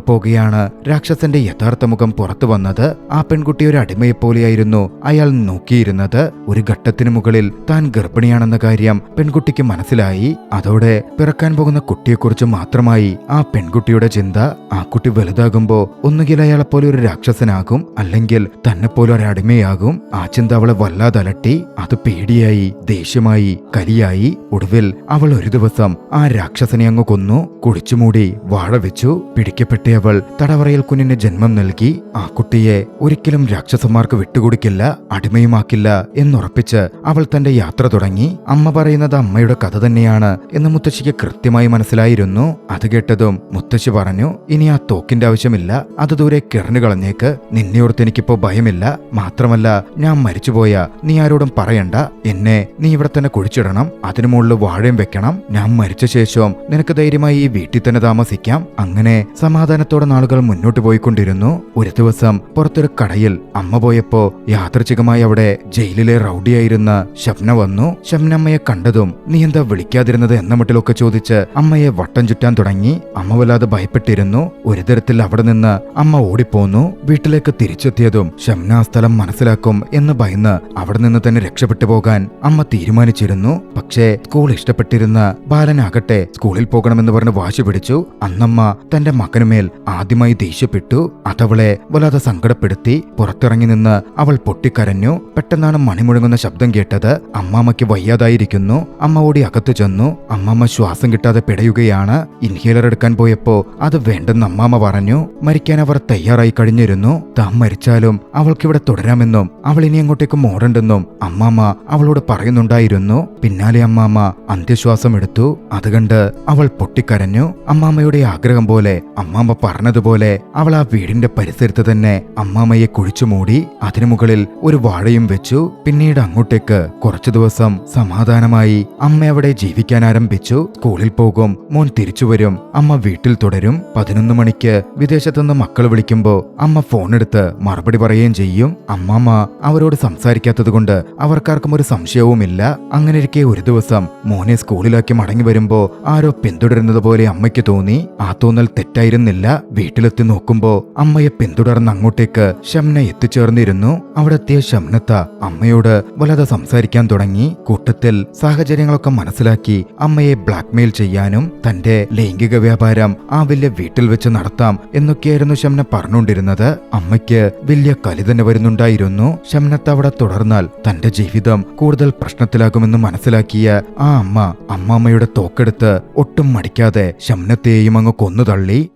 പോകെയാണ് രാക്ഷസന്റെ യഥാർത്ഥ മുഖം പുറത്തു വന്നത്. ആ പെൺകുട്ടി ഒരു അടിമയെപ്പോലെയായിരുന്നു അയാൾ നോക്കിയിരുന്നത്. ഒരു ഘട്ടത്തിനു മുകളിൽ താൻ ഗർഭിണിയാണെന്ന കാര്യം പെൺകുട്ടിക്ക് മനസ്സിലായി. അതോടെ പിറക്കാൻ പോകുന്ന കുട്ടിയെക്കുറിച്ച് മാത്രമായി ആ പെൺകുട്ടിയുടെ ചിന്ത. ആ കുട്ടി വലുതാകുമ്പോ ഒന്നുകിൽ അയാളെപ്പോലെ ഒരു രാക്ഷസനാകും, അല്ലെങ്കിൽ തന്നെപ്പോലെ ഒരു അടിമയാകും. ആ ചിന്ത അവളെ വല്ലാതെ അലട്ടി. അത് പേടിയായി, ദേഷ്യമായി, കലിയായി. ഒടുവിൽ അവൾ ഒരു ദിവസം ആ രാക്ഷസനെ അങ്ങ് കൊന്നു. കുഴിച്ചുമൂടി വാഴ വെച്ചു. പിടിക്കപ്പെട്ടവൾ തടവറയിൽ കുഞ്ഞിന് ജന്മം നൽകി. ആ കുട്ടിയെ ഒരിക്കലും രാക്ഷസന്മാർക്ക് വിട്ടുകൊടുക്കില്ല, അടിമയുമാക്കില്ല എന്നുറപ്പിച്ച് അവൾ തന്റെ യാത്ര തുടങ്ങി. അമ്മ പറയുന്നത് അമ്മയുടെ കഥ തന്നെയാണ് എന്ന് മുത്തശ്ശിക്ക് കൃത്യമായി മനസ്സിലായിരുന്നു. അത് കേട്ടതും മുത്തശ്ശി പറഞ്ഞു, ഇനി ആ തോക്കിന്റെ ആവശ്യമില്ല, അത് ദൂരെ കിറഞ്ഞു കളഞ്ഞേക്ക്. നിന്നെയോർത്ത് എനിക്കിപ്പോ ഭയമില്ല. മാത്രമല്ല, ഞാൻ മരിച്ചുപോയ നീ ആരോടും പറയണ്ട. എന്നെ നീ ഇവിടെ തന്നെ കുഴിച്ചിടണം. അതിനു മുകളിൽ വാഴയും വെക്കണം. ഞാൻ മരിച്ച ശേഷവും നിനക്ക് ധൈര്യമായി ഈ വീട്ടിൽ തന്നെ താമസിക്കാം. അങ്ങനെ സമാധാനത്തോടെ നാളുകൾ മുന്നോട്ട് പോയിക്കൊണ്ടിരുന്നു. ഒരു ദിവസം പുറത്തൊരു കടയിൽ അമ്മ പോയപ്പോ യാദൃച്ഛികമായി അവിടെ ജയിലിലെ റൗഡിയായിരുന്ന ഷബ്ന വന്നു. ഷബ്ന അമ്മയെ കണ്ടതും നീ എന്താ വിളിക്കാതിരുന്നത് എന്ന മട്ടിലൊക്കെ ചോദിച്ച് അമ്മയെ വട്ടം ചുറ്റാൻ തുടങ്ങി. അമ്മ വല്ലാതെ ഭയപ്പെട്ടിരുന്നു. ഒരു തരത്തിൽ അവിടെ നിന്ന് അമ്മ ഓടിപ്പോന്നു. വീട്ടിലേക്ക് തിരിച്ചെത്തിയതും ഷബ്ന ആ സ്ഥലം മനസ്സിലാക്കും എന്ന് ഭയന്ന് അവിടെ നിന്ന് തന്നെ രക്ഷപ്പെട്ടു പോകാൻ അമ്മ തീരുമാനിച്ചിരുന്നു. പക്ഷേ സ്കൂൾ ഇഷ്ടപ്പെട്ടിരുന്ന ബാലനാകട്ടെ സ്കൂളിൽ പോകണമെന്ന് പറഞ്ഞ് വാശി പിടിച്ചു. അന്നമ്മ തന്റെ മകനുമേൽ ആദ്യമായി ദേഷ്യപ്പെട്ടു. അതവളെ വല്ലാതെ സങ്കടപ്പെടുത്തി. പുറത്തിറങ്ങി നിന്ന് അവൾ പൊട്ടിക്കരഞ്ഞു. പെട്ടെന്നാണ് മണിമുഴങ്ങുന്ന ശബ്ദം കേട്ടത്. അമ്മാമ്മയ്ക്ക് വയ്യാതായിരിക്കുന്നു. അമ്മ ഓടി അകത്തു ചെന്നു. അമ്മാമ്മ ശ്വാസം കിട്ടാതെ പിടയുകയാണ്. ഇൻഹേലർ എടുക്കാൻ പോയപ്പോ അത് വേണ്ടെന്ന് അമ്മാമ്മ പറഞ്ഞു. മരിക്കാൻ അവർ തയ്യാറായി കഴിഞ്ഞിരുന്നു. താൻ മരിച്ചാലും അവൾക്കിവിടെ തുടരാമെന്നും അവൾ ഇനി അങ്ങോട്ടേക്ക് ഓടണ്ടെന്നും അമ്മാമ്മ അവളോട് പറയുന്നുണ്ടായിരുന്നു. പിന്നാലെ അമ്മാമ്മ അന്ത്യശ്വാസം എടുത്തു. അതുകണ്ട് അവൾ പൊട്ടിക്കരഞ്ഞു. അമ്മാമ്മയുടെ ആഗ്രഹം പോലെ അമ്മാമ്മ പറഞ്ഞതുപോലെ അവൾ ആ വീടിന്റെ പരിസരത്ത് തന്നെ അമ്മാമ്മയെ കുഴിച്ചുമൂടി. അതിനു മുകളിൽ ഒരു വാഴയും വെച്ചു. പിന്നീട് അങ്ങോട്ടേക്ക് കുറച്ചു ദിവസം സമാധാനമായി അമ്മ അവിടെ ജീവിക്കാൻ ആരംഭിച്ചു. സ്കൂളിൽ പോകും, മോൻ തിരിച്ചുവരും, അമ്മ വീട്ടിൽ തുടരും. 11 മണിക്ക് വിദേശത്തുനിന്ന് മക്കൾ വിളിക്കുമ്പോ അമ്മ ഫോണെടുത്ത് മറുപടി പറയുകയും ചെയ്യും. അമ്മാമ്മ അവരോട് സംസാരിക്കാത്തത് കൊണ്ട് അവർക്കാർക്കും ഒരു സംശയവുമില്ല. അങ്ങനെയിരിക്കെ ഒരു ദിവസം മോനെ സ്കൂളിൽ സ്കൂളിലാക്കി മടങ്ങി വരുമ്പോ ആരോ പിന്തുടരുന്നത് പോലെ അമ്മയ്ക്ക് തോന്നി. ആ തോന്നൽ തെറ്റായിരുന്നില്ല. വീട്ടിലെത്തി നോക്കുമ്പോ അമ്മയെ പിന്തുടർന്ന് അങ്ങോട്ടേക്ക് ഷംന എത്തിച്ചേർന്നിരുന്നു. അവിടെത്തിയ ഷംനത്ത അമ്മയോട് വല്ലാതെ സംസാരിക്കാൻ തുടങ്ങി. കൂട്ടത്തിൽ സാഹചര്യങ്ങളൊക്കെ മനസ്സിലാക്കി അമ്മയെ ബ്ലാക്ക്മെയിൽ ചെയ്യാനും തന്റെ ലൈംഗിക വ്യാപാരം ആ വലിയ വീട്ടിൽ വെച്ച് നടത്താം എന്നൊക്കെയായിരുന്നു ഷംന പറഞ്ഞുകൊണ്ടിരുന്നത്. അമ്മയ്ക്ക് വലിയ കലി തന്നെ വരുന്നുണ്ടായിരുന്നു. ഷംനത്ത് അവിടെ തുടർന്നാൽ തന്റെ ജീവിതം കൂടുതൽ പ്രശ്നത്തിലാകുമെന്ന് മനസ്സിലാക്കിയ ആ അമ്മാമ്മയുടെ തോക്കെടുത്ത് ഒട്ടും മടിക്കാതെ ഷംനത്തെയും അങ്ങ് കൊന്നുതള്ളി.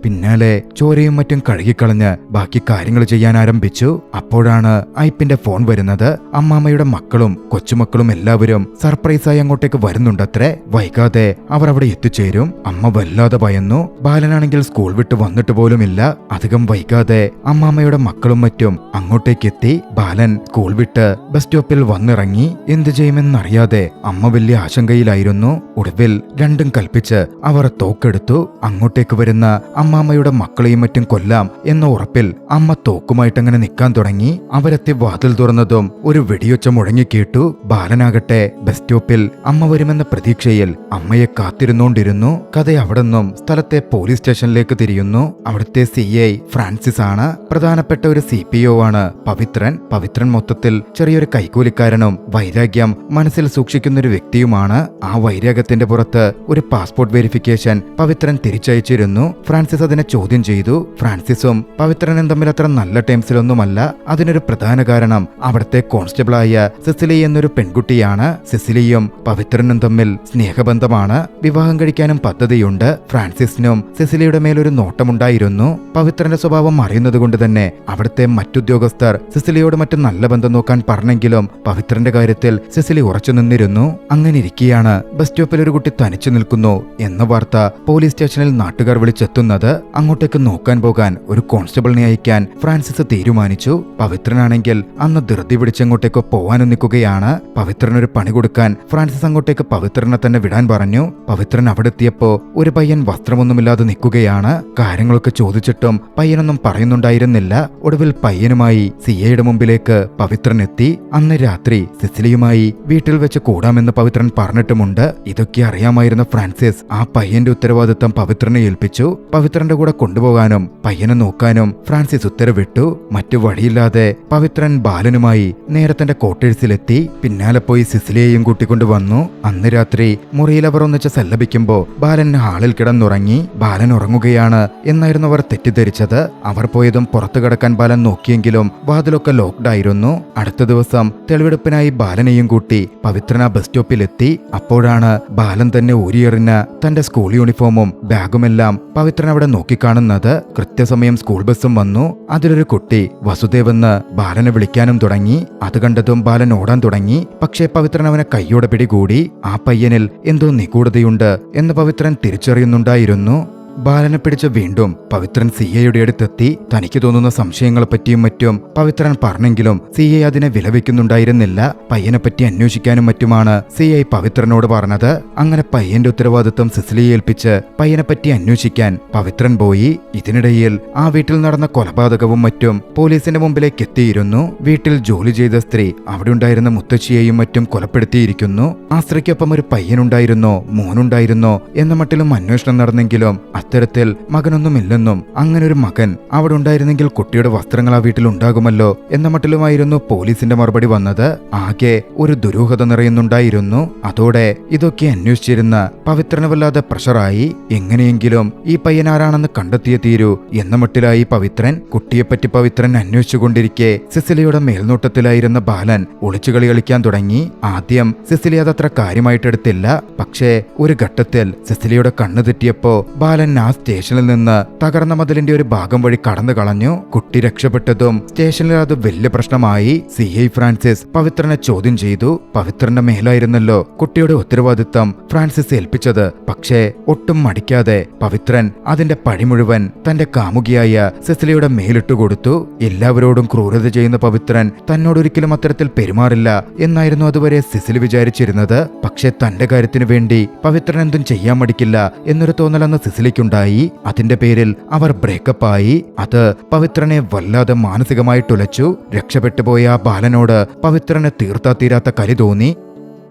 പിന്നാലെ ചോരയും മറ്റും കഴുകിക്കളഞ്ഞ് ബാക്കി കാര്യങ്ങൾ ചെയ്യാൻ ആരംഭിച്ചു. അപ്പോഴാണ് ഐപ്പിന്റെ ഫോൺ വരുന്നത്. അമ്മാമ്മയുടെ മക്കളും കൊച്ചുമക്കളും എല്ലാവരും സർപ്രൈസായി അങ്ങോട്ടേക്ക് വരുന്നുണ്ടത്രേ. വൈകാതെ അവർ അവിടെ എത്തിച്ചേരും. അമ്മ വല്ലാതെ ഭയന്നു. ബാലനാണെങ്കിൽ സ്കൂൾ വിട്ട് വന്നിട്ട് പോലുമില്ല. അധികം വൈകാതെ അമ്മാമ്മയുടെ മക്കളും മറ്റും അങ്ങോട്ടേക്ക് എത്തി. ബാലൻ സ്കൂൾ വിട്ട് ബസ് സ്റ്റോപ്പിൽ വന്നിറങ്ങി. എന്തു ചെയ്യുമെന്നറിയാതെ അമ്മ വലിയ ആശങ്കയിലായിരുന്നു. ഒടുവിൽ രണ്ടും കൽപ്പിച്ച് അവർ തോക്കെടുത്തു. അങ്ങോട്ടേക്ക് വരുന്ന അമ്മാമ്മയുടെ മക്കളെയും മറ്റും കൊല്ലാം എന്ന ഉറപ്പിൽ അമ്മ തോക്കുമായിട്ടങ്ങനെ നിൽക്കാൻ തുടങ്ങി. അവരെത്തി വാതിൽ തുറന്നതും ഒരു വെടിയൊച്ച മുഴങ്ങിക്കേട്ടു. ബാലനാകട്ടെ ബസ് സ്റ്റോപ്പിൽ അമ്മ വരുമെന്ന പ്രതീക്ഷയിൽ അമ്മയെ കാത്തിരുന്നോണ്ടിരുന്നു. കഥ അവിടെ നിന്നും സ്ഥലത്തെ പോലീസ് സ്റ്റേഷനിലേക്ക് തിരിയുന്നു. അവിടുത്തെ CI ഫ്രാൻസിസ് ആണ്. പ്രധാനപ്പെട്ട ഒരു CPO ആണ് പവിത്രൻ മൊത്തത്തിൽ ചെറിയൊരു കൈക്കൂലിക്കാരനും വൈരാഗ്യം മനസ്സിൽ സൂക്ഷിക്കുന്ന ഒരു വ്യക്തിയുമാണ്. ആ വൈരാഗ്യത്തിന്റെ പുറത്ത് ഒരു പാസ്പോർട്ട് വെരിഫിക്കേഷൻ പവിത്രൻ തിരിച്ചയച്ചിരുന്നു. ഫ്രാൻസിസ് അതിനെ ചോദ്യം ചെയ്തു. ഫ്രാൻസിസും പവിത്രനും തമ്മിൽ അത്ര നല്ല ടേംസിലൊന്നുമല്ല. അതിനൊരു പ്രധാന കാരണം അവിടുത്തെ കോൺസ്റ്റബിളായ സിസിലി എന്നൊരു പെൺകുട്ടിയാണ്. സിസിലിയും പവിത്രനും തമ്മിൽ സ്നേഹബന്ധമാണ്. വിവാഹം കഴിക്കാനും പദ്ധതിയുണ്ട്. ഫ്രാൻസിസിനും സിസിലിയുടെ മേലൊരു നോട്ടമുണ്ടായിരുന്നു. പവിത്രന്റെ സ്വഭാവം അറിയുന്നത് കൊണ്ട് തന്നെ അവിടുത്തെ മറ്റുദ്യോഗസ്ഥർ സിസിലിയോട് മറ്റു നല്ല ബന്ധം നോക്കാൻ പറഞ്ഞെങ്കിലും പവിത്രന്റെ കാര്യത്തിൽ സിസിലി ഉറച്ചു നിന്നിരുന്നു. അങ്ങനെ ഇരിക്കെയാണ് ബസ് സ്റ്റോപ്പിൽ ഒരു കുട്ടി തനിച്ചു നിൽക്കുന്നു എന്ന വാർത്ത പോലീസ് സ്റ്റേഷനിൽ നാട്ടുകാർ വിളിച്ചെത്തുന്നത്. അങ്ങോട്ടേക്ക് നോക്കാൻ പോകാൻ ഒരു കോൺസ്റ്റബിളിനെ അയക്കാൻ ഫ്രാൻസിസ് തീരുമാനിച്ചു. പവിത്രനാണെങ്കിൽ അന്ന് ധൃതി പിടിച്ചങ്ങോട്ടേക്ക് പോവാനും നിൽക്കുകയാണ്. പവിത്രനൊരു പണി കൊടുക്കാൻ ഫ്രാൻസിസ് അങ്ങോട്ടേക്ക് പവിത്രനെ തന്നെ വിടാൻ പറഞ്ഞു. പവിത്രൻ അവിടെ എത്തിയപ്പോ ഒരു പയ്യൻ വസ്ത്രമൊന്നുമില്ലാതെ നിൽക്കുകയാണ്. കാര്യങ്ങളൊക്കെ ചോദിച്ചിട്ടും പയ്യനൊന്നും പറയുന്നുണ്ടായിരുന്നില്ല. ഒടുവിൽ പയ്യനുമായി CIയുടെ മുമ്പിലേക്ക് പവിത്രൻ എത്തി. അന്ന് രാത്രി സിസിലിയുമായി വീട്ടിൽ വെച്ച് കൂടാമെന്ന് പവിത്രൻ പറഞ്ഞിട്ടുമുണ്ട്. ഇതൊക്കെ അറിയാമായിരുന്ന ഫ്രാൻസിസ് ആ പയ്യന്റെ ഉത്തരവാദിത്തം പവിത്രനെ ഏൽപ്പിച്ചു. പവിത്രന്റെ കൂടെ കൊണ്ടുപോകാനും പയ്യനെ നോക്കാനും ഫ്രാൻസിസ് ഉത്തരവിട്ടു. മറ്റു വഴിയില്ലാതെ പവിത്രൻ ബാലനുമായി നേരെ തന്റെ ക്വാർട്ടേഴ്സിലെത്തി. പിന്നാലെ പോയി സിസിലിയെയും കൂട്ടിക്കൊണ്ടു വന്നു. അന്ന് രാത്രി മുറിയിൽ അവർ ഒന്നിച്ച് സല്ലപിക്കുമ്പോ ബാലൻ ഹാളിൽ കിടന്നുറങ്ങി. ബാലൻ ഉറങ്ങുകയാണ് എന്നായിരുന്നു അവർ തെറ്റിദ്ധരിച്ചത്. അവർ പോയതും പുറത്തു കിടക്കാൻ ബാലൻ നോക്കിയെങ്കിലും വാതിലൊക്കെ ലോക്ക്ഡായിരുന്നു. അടുത്ത ദിവസം തെളിവെടുപ്പിനായി ബാലനെയും കൂട്ടി പവിത്രൻ ആ ബസ് സ്റ്റോപ്പിലെത്തി. അപ്പോഴാണ് ബാലൻ തന്നെ ഊരിയെറിഞ്ഞ തന്റെ സ്കൂൾ യൂണിഫോമും ബാഗുമെല്ലാം പവിത്രൻ അവിടെ നോക്കിക്കാണുന്നത്. കൃത്യസമയം സ്കൂൾ ബസ്സും വന്നു. അതിലൊരു കുട്ടി വസുദേവെന്ന് ബാലനെ വിളിക്കാനും തുടങ്ങി. അത് കണ്ടതും ബാലൻ ഓടാൻ തുടങ്ങി. പക്ഷേ പവിത്രൻ അവനെ കൈയോടെ പിടികൂടി. ആ പയ്യനിൽ എന്തോ നിഗൂഢതയുണ്ട് എന്ന് പവിത്രൻ തിരിച്ചറിയുന്നുണ്ടായിരുന്നു. ബാലനെ പിടിച്ച് വീണ്ടും പവിത്രൻ CIയുടെ അടുത്തെത്തി. തനിക്ക് തോന്നുന്ന സംശയങ്ങളെ പറ്റിയും മറ്റും പവിത്രൻ പറഞ്ഞെങ്കിലും CI അതിനെ വിലവെക്കുന്നുണ്ടായിരുന്നില്ല. പയ്യനെപ്പറ്റി അന്വേഷിക്കാനും മറ്റുമാണ് CI പവിത്രനോട് പറഞ്ഞത്. അങ്ങനെ പയ്യന്റെ ഉത്തരവാദിത്വം സിസിലിയെ ഏൽപ്പിച്ച് പയ്യനെപ്പറ്റി അന്വേഷിക്കാൻ പവിത്രൻ പോയി. ഇതിനിടയിൽ ആ വീട്ടിൽ നടന്ന കൊലപാതകവും മറ്റും പോലീസിന്റെ മുമ്പിലേക്ക് എത്തിയിരുന്നു. വീട്ടിൽ ജോലി ചെയ്ത സ്ത്രീ അവിടെ ഉണ്ടായിരുന്ന മുത്തശ്ശിയെയും മറ്റും കൊലപ്പെടുത്തിയിരിക്കുന്നു. ആ സ്ത്രീക്കൊപ്പം ഒരു പയ്യനുണ്ടായിരുന്നോ മോനുണ്ടായിരുന്നോ എന്ന മട്ടിലും അന്വേഷണം നടന്നെങ്കിലും അത്തരത്തിൽ മകനൊന്നുമില്ലെന്നും അങ്ങനെ ഒരു മകൻ അവിടെ ഉണ്ടായിരുന്നെങ്കിൽ കുട്ടിയുടെ വസ്ത്രങ്ങൾ ആ വീട്ടിൽ ഉണ്ടാകുമല്ലോ എന്ന മട്ടിലുമായിരുന്നു പോലീസിന്റെ മറുപടി വന്നത്. ആകെ ഒരു ദുരൂഹത നിറയുന്നുണ്ടായിരുന്നു. അതോടെ ഇതൊക്കെ അന്വേഷിച്ചിരുന്ന പവിത്രന് വല്ലാതെ പ്രഷറായി. എങ്ങനെയെങ്കിലും ഈ പയ്യൻ ആരാണെന്ന് കണ്ടെത്തിയേ തീരൂ എന്ന മട്ടിലായി പവിത്രൻ. കുട്ടിയെപ്പറ്റി പവിത്രൻ അന്വേഷിച്ചുകൊണ്ടിരിക്കെ സിസിലിയുടെ മേൽനോട്ടത്തിലായിരുന്ന ബാലൻ ഒളിച്ചുകളി കളിക്കാൻ തുടങ്ങി. ആദ്യം സിസിലി അതത്ര കാര്യമായിട്ടെടുത്തില്ല. പക്ഷേ ഒരു ഘട്ടത്തിൽ സിസിലിയുടെ കണ്ണു തെറ്റിയപ്പോ ബാലൻ ആ സ്റ്റേഷനിൽ നിന്ന് തകർന്ന മതിലിന്റെ ഒരു ഭാഗം വഴി കടന്നു കളഞ്ഞു. കുട്ടി രക്ഷപ്പെട്ടതും സ്റ്റേഷനിൽ അത് വലിയ പ്രശ്നമായി. CI ഫ്രാൻസിസ് പവിത്രനെ ചോദ്യം ചെയ്തു. പവിത്രന്റെ മേലായിരുന്നല്ലോ കുട്ടിയുടെ ഉത്തരവാദിത്തം ഫ്രാൻസിസ് ഏൽപ്പിച്ചത്. പക്ഷേ ഒട്ടും മടിക്കാതെ പവിത്രൻ അതിന്റെ പഴി മുഴുവൻ തന്റെ കാമുകിയായ സിസിലിയുടെ മേലിട്ടു കൊടുത്തു. എല്ലാവരോടും ക്രൂരത ചെയ്യുന്ന പവിത്രൻ തന്നോടൊരിക്കലും അത്തരത്തിൽ പെരുമാറില്ല എന്നായിരുന്നു അതുവരെ സിസിലി വിചാരിച്ചിരുന്നത്. പക്ഷേ തന്റെ കാര്യത്തിനു വേണ്ടി പവിത്രൻ എന്തും ചെയ്യാൻ മടിക്കില്ല എന്നൊരു തോന്നലെന്ന് സിസിലിക്കുണ്ടായി. അതിന്റെ പേരിൽ അവർ ബ്രേക്കപ്പായി. അത് പവിത്രനെ വല്ലാതെ മാനസികമായിട്ടുലച്ചു. രക്ഷപ്പെട്ടുപോയ ആ ബാലനോട് പവിത്രന് തീർത്താ തീരാത്ത കലി തോന്നി.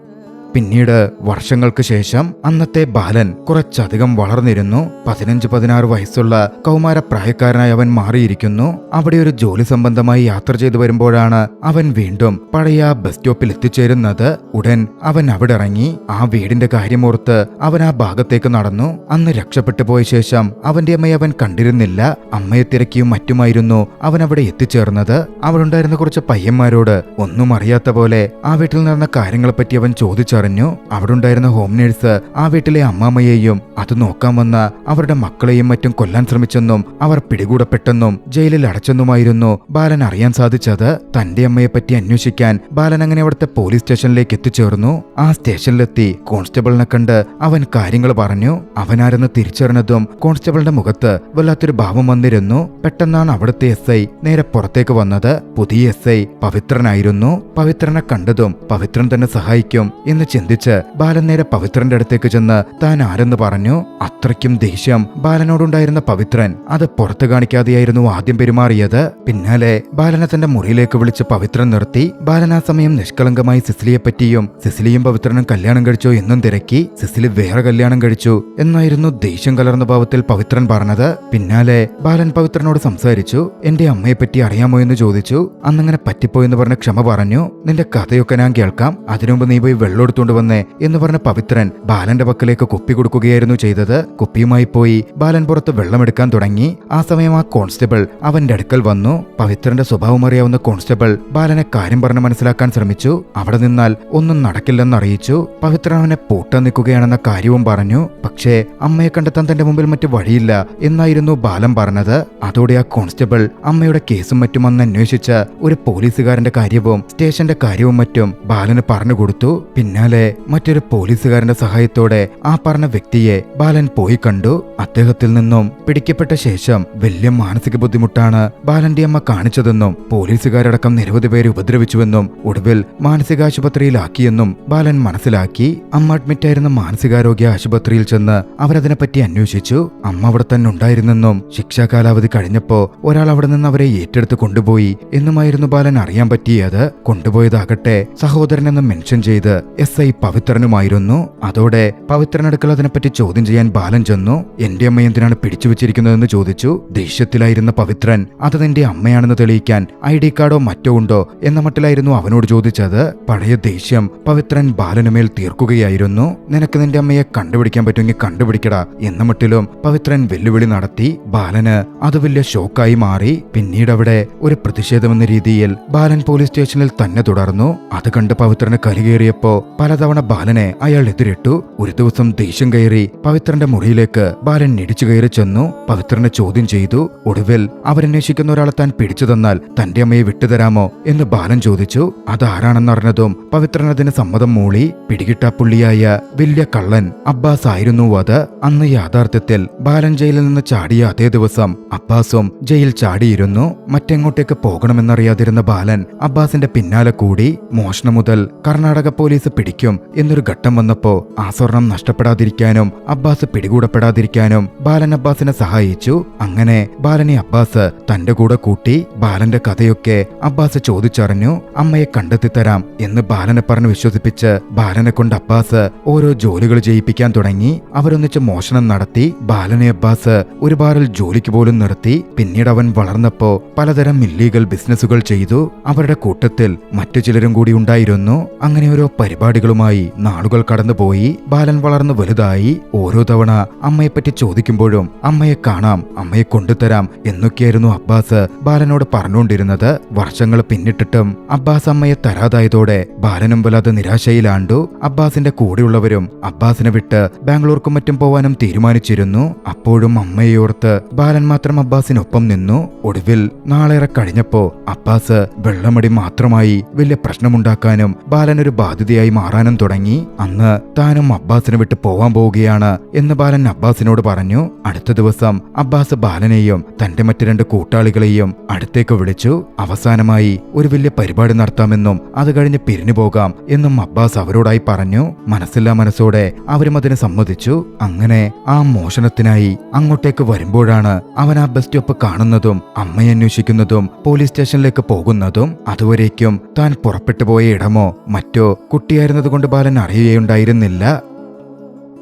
പിന്നീട് വർഷങ്ങൾക്ക് ശേഷം അന്നത്തെ ബാലൻ കുറച്ചധികം വളർന്നിരുന്നു. 15-16 വയസ്സുള്ള കൗമാരപ്രായക്കാരനായി അവൻ മാറിയിരിക്കുന്നു. അവിടെ ഒരു ജോലി സംബന്ധമായി യാത്ര ചെയ്തു വരുമ്പോഴാണ് അവൻ വീണ്ടും പഴയ ബസ് സ്റ്റോപ്പിൽ എത്തിച്ചേരുന്നത്. ഉടൻ അവൻ അവിടെ ഇറങ്ങി ആ വീടിന്റെ കാര്യമോർത്ത് അവൻ ആ ഭാഗത്തേക്ക് നടന്നു. അന്ന് രക്ഷപ്പെട്ടു പോയ ശേഷം അവന്റെ അമ്മയെ അവൻ കണ്ടിരുന്നില്ല. അമ്മയെ തിരക്കിയും മറ്റുമായിരുന്നു അവൻ അവിടെ എത്തിച്ചേർന്നത്. അവിടെ ഉണ്ടായിരുന്ന കുറച്ച് പയ്യന്മാരോട് ഒന്നും അറിയാത്ത പോലെ ആ വീട്ടിൽ നടന്ന കാര്യങ്ങളെപ്പറ്റി അവൻ ചോദിച്ചറിഞ്ഞു. അവിടെ ഉണ്ടായിരുന്ന ഹോം നേഴ്സ് ആ വീട്ടിലെ അമ്മാമ്മയെയും അത് നോക്കാൻ വന്ന അവരുടെ മക്കളെയും മറ്റും കൊല്ലാൻ ശ്രമിച്ചെന്നും അവർ പിടികൂടപ്പെട്ടെന്നും ജയിലിൽ അടച്ചെന്നുമായിരുന്നു ബാലൻ അറിയാൻ സാധിച്ചത്. തന്റെ അമ്മയെപ്പറ്റി അന്വേഷിക്കാൻ ബാലൻ അങ്ങനെ അവിടുത്തെ പോലീസ് സ്റ്റേഷനിലേക്ക് എത്തിച്ചേർന്നു. ആ സ്റ്റേഷനിലെത്തി കോൺസ്റ്റബിളിനെ കണ്ട് അവൻ കാര്യങ്ങൾ പറഞ്ഞു. അവനാരെന്ന് തിരിച്ചറിഞ്ഞതും കോൺസ്റ്റബിളിന്റെ മുഖത്ത് വല്ലാത്തൊരു ഭാവം വന്നിരുന്നു. പെട്ടെന്നാണ് അവിടുത്തെ SI നേരെ പുറത്തേക്ക് വന്നത്. പുതിയ SI പവിത്രനായിരുന്നു. പവിത്രനെ കണ്ടതും പവിത്രൻ തന്നെ സഹായിക്കും എന്ന് ചിന്തിച്ച് ബാലൻ നേരെ പവിത്രന്റെ അടുത്തേക്ക് ചെന്ന് താൻ ആരെന്ന് പറഞ്ഞു. അത്രയ്ക്കും ദേഷ്യം ബാലനോടുണ്ടായിരുന്ന പവിത്രൻ അത് പുറത്തു കാണിക്കാതെയായിരുന്നു ആദ്യം പെരുമാറിയത്. പിന്നാലെ ബാലനെ തന്റെ മുറിയിലേക്ക് വിളിച്ച് പവിത്രൻ നിർത്തി. ബാലൻ ആ സമയം നിഷ്കളങ്കമായി സിസിലിയെ പറ്റിയും സിസിലിയും പവിത്രനും കല്യാണം കഴിച്ചോ എന്നും തിരക്കി. സിസിലി വേറെ കല്യാണം കഴിച്ചു എന്നായിരുന്നു ദേഷ്യം കലർന്ന ഭാവത്തിൽ പവിത്രൻ പറഞ്ഞത്. പിന്നാലെ ബാലൻ പവിത്രനോട് സംസാരിച്ചു. എന്റെ അമ്മയെപ്പറ്റി അറിയാമോ എന്ന് ചോദിച്ചു. അന്നങ്ങനെ പറ്റിപ്പോയെന്ന് പറഞ്ഞ ക്ഷമ പറഞ്ഞു. നിന്റെ കഥയൊക്കെ ഞാൻ കേൾക്കാം, അതിനുമുമ്പ് നീ പോയി വെള്ളം എടുത്തുകൊണ്ട് വന്നേ എന്ന് പറഞ്ഞ പവിത്രൻ ബാലന്റെ പക്കലേക്ക് കുപ്പി കൊടുക്കുകയായിരുന്നു ചെയ്തത്. കുപ്പിയുമായി പോയി ബാലൻ പുറത്ത് വെള്ളമെടുക്കാൻ തുടങ്ങി. ആ സമയം ആ കോൺസ്റ്റബിൾ അവന്റെ അടുക്കൽ വന്നു. പവിത്രന്റെ സ്വഭാവം അറിയാവുന്ന കോൺസ്റ്റബിൾ ബാലനെ കാര്യം പറഞ്ഞ് മനസ്സിലാക്കാൻ ശ്രമിച്ചു. അവിടെ നിന്നാൽ ഒന്നും നടക്കില്ലെന്ന് അറിയിച്ചു. പവിത്രൻ അവനെ പൂട്ടാൻ നിൽക്കുകയാണെന്ന കാര്യവും പറഞ്ഞു. പക്ഷേ അമ്മയെ കണ്ടെത്താൻ തന്റെ മുമ്പിൽ മറ്റു വഴിയില്ല എന്നായിരുന്നു ബാലൻ പറഞ്ഞത്. അതോടെ ആ കോൺസ്റ്റബിൾ അമ്മയുടെ കേസും മറ്റും അന്ന് അന്വേഷിച്ച ഒരു പോലീസുകാരന്റെ കാര്യവും സ്റ്റേഷന്റെ കാര്യവും മറ്റും ബാലന് പറഞ്ഞു കൊടുത്തു. പിന്നാലെ മറ്റൊരു പോലീസുകാരന്റെ സഹായത്തോടെ ആ പറഞ്ഞ വ്യക്തിയെ ബാലൻ പോയി കണ്ടു. അദ്ദേഹത്തിൽ നിന്നും പിടിക്കപ്പെട്ട ശേഷം വലിയ മാനസിക ബുദ്ധിമുട്ടാണ് ബാലന്റെ അമ്മ കാണിച്ചതെന്നും പോലീസുകാരടക്കം നിരവധി പേരെ ഉപദ്രവിച്ചുവെന്നും ഒടുവിൽ മാനസികാശുപത്രിയിലാക്കിയെന്നും ബാലൻ മനസ്സിലാക്കി. അമ്മ അഡ്മിറ്റായിരുന്ന മാനസികാരോഗ്യ ആശുപത്രിയിൽ ചെന്ന് അവരതിനെപ്പറ്റി അന്വേഷിച്ചു. അമ്മ അവിടെ തന്നെ ഉണ്ടായിരുന്നെന്നും ശിക്ഷാ കാലാവധി കഴിഞ്ഞപ്പോ ഒരാൾ അവിടെ നിന്ന് അവരെ ഏറ്റെടുത്ത് കൊണ്ടുപോയി എന്നുമായിരുന്നു ബാലൻ അറിയാൻ പറ്റിയത്. കൊണ്ടുപോയതാകട്ടെ സഹോദരനെന്ന് മെൻഷൻ ചെയ്ത് SI പവിത്രനുമായിരുന്നു. അതോടെ പവിത്രനടുക്കൽ അതിനെപ്പറ്റി ചോദ്യം ചെയ്യാൻ ബാലൻ ചെന്നു. എന്റെ അമ്മ എന്തിനാണ് പിടിച്ചു വെച്ചിരിക്കുന്നതെന്ന് ചോദിച്ചു. ദേഷ്യത്തിലായിരുന്ന പവിത്രൻ അത് നിന്റെ അമ്മയാണെന്ന് തെളിയിക്കാൻ ID കാർഡോ മറ്റോ ഉണ്ടോ എന്ന മട്ടിലായിരുന്നു അവനോട് ചോദിച്ചത്. പഴയ ദേഷ്യം പവിത്രൻ ബാലനുമേൽ തീർക്കുകയായിരുന്നു. നിനക്ക് നിന്റെ അമ്മയെ കണ്ടുപിടിക്കാൻ പറ്റുമെങ്കിൽ കണ്ടുപിടിക്കടാ എന്ന മട്ടിലും പവിത്രൻ വെല്ലുവിളി നടത്തി. ബാലന് അത് വലിയ ഷോക്കായി മാറി. പിന്നീട് അവിടെ ഒരു പ്രതിഷേധമെന്ന രീതിയിൽ ബാലൻ പോലീസ് സ്റ്റേഷനിൽ തന്നെ തുടർന്നു. അത് കണ്ട് പവിത്രന് കലികേറിയപ്പോ പലതവണ ബാലനെ അയാൾ എതിരിട്ടു. ഒരു ദിവസം ദേഷ്യം കയറി പവിത്രന്റെ മുറിയിലേക്ക് ബാലൻ ഇടിച്ചു കയറി ചെന്നു. പവിത്രനെ ചോദ്യം ചെയ്തു. ഒടുവിൽ അവരന്വേഷിക്കുന്ന ഒരാളെ താൻ പിടിച്ചു തന്നാൽ തന്റെ അമ്മയെ വിട്ടുതരാമോ എന്ന് ബാലൻ ചോദിച്ചു. അതാരാണെന്നറിഞ്ഞതും പവിത്രൻ അതിന് സമ്മതം മൂളി. പിടികിട്ടാപ്പുള്ളിയായ വലിയ കള്ളൻ അബ്ബാസ് ആയിരുന്നു അത്. അന്ന് യാഥാർത്ഥ്യത്തിൽ ബാലൻ ജയിലിൽ നിന്ന് ചാടിയ അതേ ദിവസം അബ്ബാസും ജയിൽ ചാടിയിരുന്നു. മറ്റെങ്ങോട്ടേക്ക് പോകണമെന്നറിയാതിരുന്ന ബാലൻ അബ്ബാസിന്റെ പിന്നാലെ കൂടി. മോഷണം മുതൽ കർണാടക പോലീസ് പിടിക്കും എന്നൊരു ഘട്ടം വന്നപ്പോ ആ സ്വർണം നഷ്ടപ്പെടാതിരിക്കാനും അബ്ബാസ് പിടികൂടപ്പെടാതിരിക്കാനും ബാലൻ അബ്ബാസിനെ സഹായിച്ചു. അങ്ങനെ ബാലനെ അബ്ബാസ് തന്റെ കൂടെ കൂട്ടി. ബാലന്റെ കഥയൊക്കെ അബ്ബാസ് ചോദിച്ചറിഞ്ഞു. അമ്മയെ കണ്ടെത്തിത്തരാം എന്ന് ബാലനെ പറഞ്ഞ് വിശ്വസിപ്പിച്ച് ബാലനെ കൊണ്ട് അബ്ബാസ് ഓരോ ജോലികൾ ചെയ്യിപ്പിക്കാൻ തുടങ്ങി. അവരൊന്നിച്ച് മോഷണം നടത്തി. ബാലനെ അബ്ബാസ് ഒരു ബാറിൽ ജോലിക്ക് പോലും നിർത്തി. പിന്നീട് അവൻ വളർന്നപ്പോ പലതരം ഇല്ലീഗൽ ബിസിനസ്സുകൾ ചെയ്തു. അവരുടെ കൂട്ടത്തിൽ മറ്റു ചിലരും കൂടി ഉണ്ടായിരുന്നു. അങ്ങനെ ഓരോ പരിപാടികളുമായി നാളുകൾ കടന്നുപോയി. ബാലൻ വളർന്നു വലുതായി. ഓരോ തവണ അമ്മയെപ്പറ്റി ചോദിക്കുമ്പോഴും അമ്മയെ കാണാം, അമ്മയെ കൊണ്ടുതരാം എന്നൊക്കെയായിരുന്നു അബ്ബാസ് ബാലനോട് പറഞ്ഞുകൊണ്ടിരുന്നത്. വർഷങ്ങൾ പിന്നിട്ടിട്ടും അബ്ബാസ് അമ്മയെ തരാതായതോടെ ബാലനും വല്ലാതെ നിരാശയിലാണ്ടു. അബ്ബാസിന്റെ കൂടെയുള്ളവരും അബ്ബാസിനെ വിട്ട് ബാംഗ്ലൂർക്കും മറ്റും പോവാനും തീരുമാനിച്ചിരുന്നു. അപ്പോഴും അമ്മയോർത്ത് ബാലൻ മാത്രം അബ്ബാസിനൊപ്പം നിന്നു. ഒടുവിൽ നാളേറെ കഴിഞ്ഞപ്പോ അബ്ബാസ് വെള്ളമടി മാത്രമായി വലിയ പ്രശ്നമുണ്ടാക്കാനും ബാലൻ ഒരു ബാധ്യതയായി മാറാനും തുടങ്ങി. അന്ന് താനും അബ്ബാസിനെ വിട്ട് പോവാൻ പോവുകയാണ് എന്ന് ബാലൻ അബ്ബാസിനോട് പറഞ്ഞു. അടുത്ത ദിവസം അബ്ബാസ് ബാലനെയും തന്റെ മറ്റു 2 കൂട്ടാളികളെയും അടുത്തേക്ക് വിളിച്ചു. അവസാനമായി ഒരു വലിയ പരിപാടി നടത്താമെന്നും അത് കഴിഞ്ഞ് പിരിഞ്ഞു പോകാം എന്നും അബ്ബാസ് അവരോടായി പറഞ്ഞു. മനസ്സില്ലാ മനസ്സോടെ അവരും അതിന് സമ്മതിച്ചു. അങ്ങനെ ആ മോഷണത്തിനായി അങ്ങോട്ടേക്ക് വരുമ്പോഴാണ് അവൻ ആ ബസ് സ്റ്റോപ്പ് കാണുന്നതും അമ്മയെ അന്വേഷിക്കുന്നതും പോലീസ് സ്റ്റേഷനിലേക്ക് പോകുന്നതും. അതുവരേക്കും താൻ പുറപ്പെട്ടു പോയ ഇടമോ മറ്റോ കുട്ടിയായിരുന്ന എന്നതുകൊണ്ട് ബാലൻ അറിയുകയുണ്ടായിരുന്നില്ല.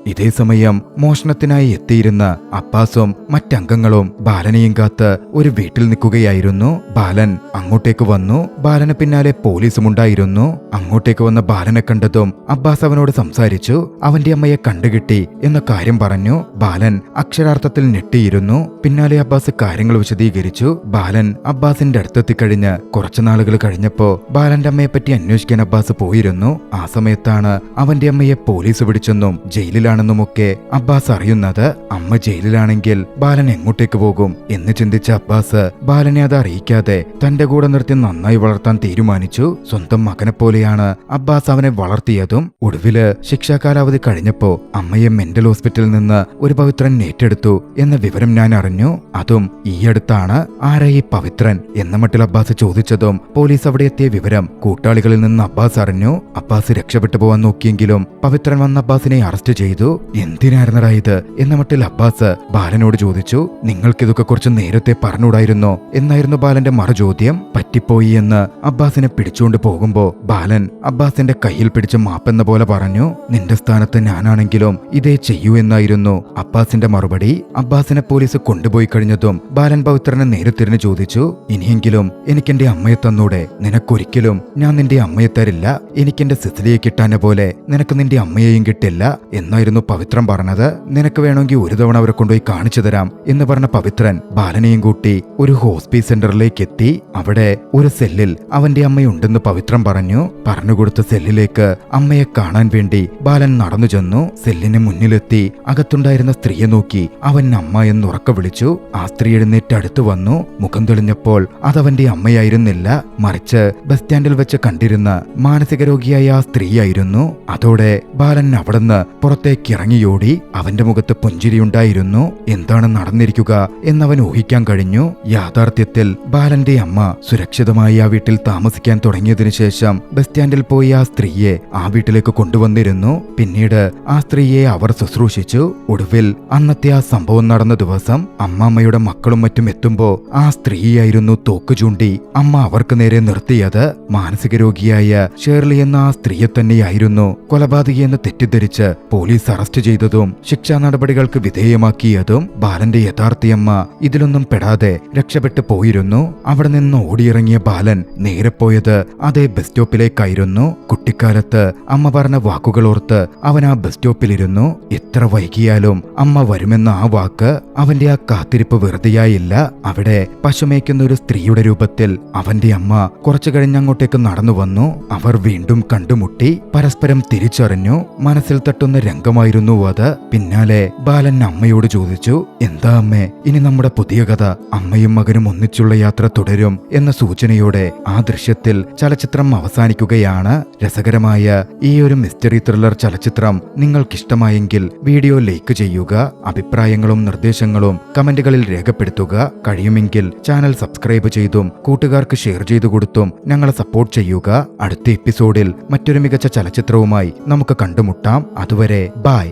ഇതേ സമയം മോഷണത്തിനായി എത്തിയിരുന്ന അബ്ബാസും മറ്റംഗങ്ങളും ബാലനെയും കാത്ത് ഒരു വീട്ടിൽ നിൽക്കുകയായിരുന്നു. ബാലൻ അങ്ങോട്ടേക്ക് വന്നു. ബാലന് പിന്നാലെ പോലീസുമുണ്ടായിരുന്നു. അങ്ങോട്ടേക്ക് വന്ന ബാലനെ കണ്ടതും അബ്ബാസ് അവനോട് സംസാരിച്ചു. അവന്റെ അമ്മയെ കണ്ടുകിട്ടി എന്ന കാര്യം പറഞ്ഞു. ബാലൻ അക്ഷരാർത്ഥത്തിൽ ഞെട്ടിയിരുന്നു. പിന്നാലെ അബ്ബാസ് കാര്യങ്ങൾ വിശദീകരിച്ചു. ബാലൻ അബ്ബാസിന്റെ അടുത്തെത്തിക്കഴിഞ്ഞ് കുറച്ചു നാളുകൾ കഴിഞ്ഞപ്പോ ബാലന്റെ അമ്മയെപ്പറ്റി അന്വേഷിക്കാൻ അബ്ബാസ് പോയിരുന്നു. ആ സമയത്താണ് അവന്റെ അമ്മയെ പോലീസ് പിടിച്ചെന്നും ജയിലിലാണെന്നുമൊക്കെ അബ്ബാസ് അറിയുന്നത്. അമ്മ ജയിലിലാണെങ്കിൽ ബാലൻ എങ്ങോട്ടേക്ക് പോകും എന്ന് ചിന്തിച്ച അബ്ബാസ് ബാലനെ അത് അറിയിക്കാതെ തന്റെ കൂടെ നിർത്തി നന്നായി വളർത്താൻ തീരുമാനിച്ചു. സ്വന്തം മകനെ പോലെയാണ് അബ്ബാസ് അവനെ വളർത്തിയതും. ഒടുവില് ശിക്ഷാ കാലാവധി കഴിഞ്ഞപ്പോ അമ്മയെ മെന്റൽ ഹോസ്പിറ്റലിൽ നിന്ന് ഒരു പവിത്രൻ ഏറ്റെടുത്തു എന്ന വിവരം ഞാൻ അറിഞ്ഞു. അതും ഈ അടുത്താണ്. ആരാ ഈ പവിത്രൻ എന്ന മട്ടിൽ അബ്ബാസ് ചോദിച്ചതും പോലീസ് അവിടെ എത്തിയ വിവരം കൂട്ടാളികളിൽ നിന്ന് അബ്ബാസ് അറിഞ്ഞു. അബ്ബാസ് രക്ഷപ്പെട്ടു പോവാൻ നോക്കിയെങ്കിലും പവിത്രൻ വന്ന അബ്ബാസിനെ അറസ്റ്റ് ചെയ്തു. എന്തിനായിരുന്നടാ ഇത് എന്ന മട്ടിൽ അബ്ബാസ് ബാലനോട് ചോദിച്ചു. നിങ്ങൾക്കിതൊക്കെ കുറച്ച് നേരത്തെ പറഞ്ഞുകൂടായിരുന്നോ എന്നായിരുന്നു ബാലന്റെ മറുചോദ്യം. പറ്റിപ്പോയി എന്ന് അബ്ബാസിനെ പിടിച്ചുകൊണ്ട് പോകുമ്പോ ബാലൻ അബ്ബാസിന്റെ കയ്യിൽ പിടിച്ച് മാപ്പെന്ന പോലെ പറഞ്ഞു. നിന്റെ സ്ഥാനത്ത് ഞാനാണെങ്കിലും ഇതേ ചെയ്യൂ എന്നായിരുന്നു അബ്ബാസിന്റെ മറുപടി. അബ്ബാസിനെ പോലീസ് കൊണ്ടുപോയി കഴിഞ്ഞതും ബാലൻ പവിത്രനെ നേരെ തിരിഞ്ഞു ചോദിച്ചു. ഇനിയെങ്കിലും എനിക്കെന്റെ അമ്മയെ തന്നൂടെ? നിനക്കൊരിക്കലും ഞാൻ നിന്റെ അമ്മയെ തരില്ല. എനിക്കെന്റെ സിസിലിയെ കിട്ടാനെ പോലെ നിനക്ക് നിന്റെ അമ്മയെയും കിട്ടില്ല എന്നായിരുന്നു പവിത്രൻ പറഞ്ഞത്. നിനക്ക് വേണമെങ്കിൽ ഒരു തവണ അവരെ കൊണ്ടുപോയി കാണിച്ചു തരാം എന്ന് പറഞ്ഞ പവിത്രൻ ബാലനെയും കൂട്ടി ഒരു ഹോസ്പിറ്റൽ സെന്ററിലേക്ക് എത്തി. അവിടെ ഒരു സെല്ലിൽ അവന്റെ അമ്മയുണ്ടെന്ന് പവിത്രൻ പറഞ്ഞു. പറഞ്ഞുകൊടുത്ത സെല്ലിലേക്ക് അമ്മയെ കാണാൻ വേണ്ടി ബാലൻ നടന്നു ചെന്നു. സെല്ലിന് മുന്നിലെത്തി അകത്തുണ്ടായിരുന്ന സ്ത്രീയെ നോക്കി അവൻ അമ്മ എന്നുറക്കെ വിളിച്ചു. ആ സ്ത്രീ എഴുന്നേറ്റ് അടുത്തു വന്നു. മുഖം തെളിഞ്ഞപ്പോൾ അതവന്റെ അമ്മയായിരുന്നില്ല, മറിച്ച് ബസ് സ്റ്റാൻഡിൽ വെച്ച് കണ്ടിരുന്ന മാനസിക രോഗിയായ ആ സ്ത്രീയായിരുന്നു. അതോടെ ബാലൻ അവിടുന്ന് പുറത്തേക്ക് ഇറങ്ങിയോടി. അവന്റെ മുഖത്ത് പുഞ്ചിരിയുണ്ടായിരുന്നു. എന്താണ് നടന്നിരിക്കുക എന്നവൻ ഊഹിക്കാൻ കഴിഞ്ഞു. യാഥാർത്ഥ്യത്തിൽ ബാലന്റെ അമ്മ സുരക്ഷിതമായി ആ വീട്ടിൽ താമസിക്കാൻ തുടങ്ങിയതിനു ശേഷം ബസ് സ്റ്റാൻഡിൽ പോയി ആ സ്ത്രീയെ ആ വീട്ടിലേക്ക് കൊണ്ടുവന്നിരുന്നു. പിന്നീട് ആ സ്ത്രീയെ അവർ ശുശ്രൂഷിച്ചു. ഒടുവിൽ അന്നത്തെ ആ സംഭവം നടന്ന ദിവസം അമ്മാമ്മയുടെ മക്കളും മറ്റും എത്തുമ്പോ ആ സ്ത്രീയായിരുന്നു തോക്ക് ചൂണ്ടി അമ്മ അവർക്ക് നേരെ നിർത്തിയത്. മാനസിക രോഗിയായ ഷേർലി എന്ന ആ സ്ത്രീയെ തന്നെയായിരുന്നു കൊലപാതകിയെന്ന് തെറ്റിദ്ധരിച്ച് പോലീസ് അറസ്റ്റ് ചെയ്തതും ശിക്ഷാ നടപടികൾക്ക് വിധേയമാക്കിയതും. ബാലന്റെ യഥാർത്ഥയമ്മ ഇതിലൊന്നും പെടാതെ രക്ഷപ്പെട്ടു പോയിരുന്നു. അവിടെ നിന്ന് ഓടിയിറങ്ങിയ ബാലൻ നേരെ പോയത് അതേ ബസ് സ്റ്റോപ്പിലേക്കായിരുന്നു. കുട്ടിക്കാലത്ത് അമ്മ പറഞ്ഞ വാക്കുകൾ ഓർത്ത് അവൻ ആ ബസ് സ്റ്റോപ്പിലിരുന്നു. എത്ര വൈകിയാലും അമ്മ വരുമെന്ന ആ വാക്ക്, അവന്റെ ആ കാത്തിരിപ്പ് വെറുതെയായില്ല. അവിടെ പശുമേക്കുന്ന ഒരു സ്ത്രീയുടെ രൂപത്തിൽ അവന്റെ അമ്മ കുറച്ചു കഴിഞ്ഞ് അങ്ങോട്ടേക്ക് നടന്നു വന്നു. അവർ വീണ്ടും കണ്ടുമുട്ടി, പരസ്പരം തിരിച്ചറിഞ്ഞു. മനസ്സിൽ തട്ടുന്ന രംഗമായിരുന്നു അത്. പിന്നാലെ ബാലൻ അമ്മയോട് ചോദിച്ചു, എന്താ അമ്മേ ഇനി നമ്മുടെ പുതിയ കഥ? അമ്മയും മകനും ഒന്നിച്ചുള്ള യാത്ര തുടരും എന്ന സൂചനയോടെ ആ ദൃശ്യത്തിൽ ചലച്ചിത്രം അവസാനിക്കുകയാണ്. രസകരമായ ഈ ഒരു മിസ്റ്ററി ത്രില്ലർ ചലച്ചിത്രം നിങ്ങൾക്കിഷ്ടമായെങ്കിൽ വീഡിയോ ലൈക്ക് ചെയ്യുക. അഭിപ്രായങ്ങളും നിർദ്ദേശങ്ങളും കമന്റുകളിൽ രേഖപ്പെടുത്തുക. കഴിയുമെങ്കിൽ ചാനൽ സബ്സ്ക്രൈബ് ചെയ്തും കൂട്ടുകാർക്ക് ഷെയർ ചെയ്തു കൊടുത്തും ഞങ്ങളെ സപ്പോർട്ട് ചെയ്യുക. അടുത്ത എപ്പിസോഡിൽ മറ്റൊരു മികച്ച ചലച്ചിത്രവുമായി നമുക്ക് കണ്ടുമുട്ടാം. അതുവരെ ബൈ.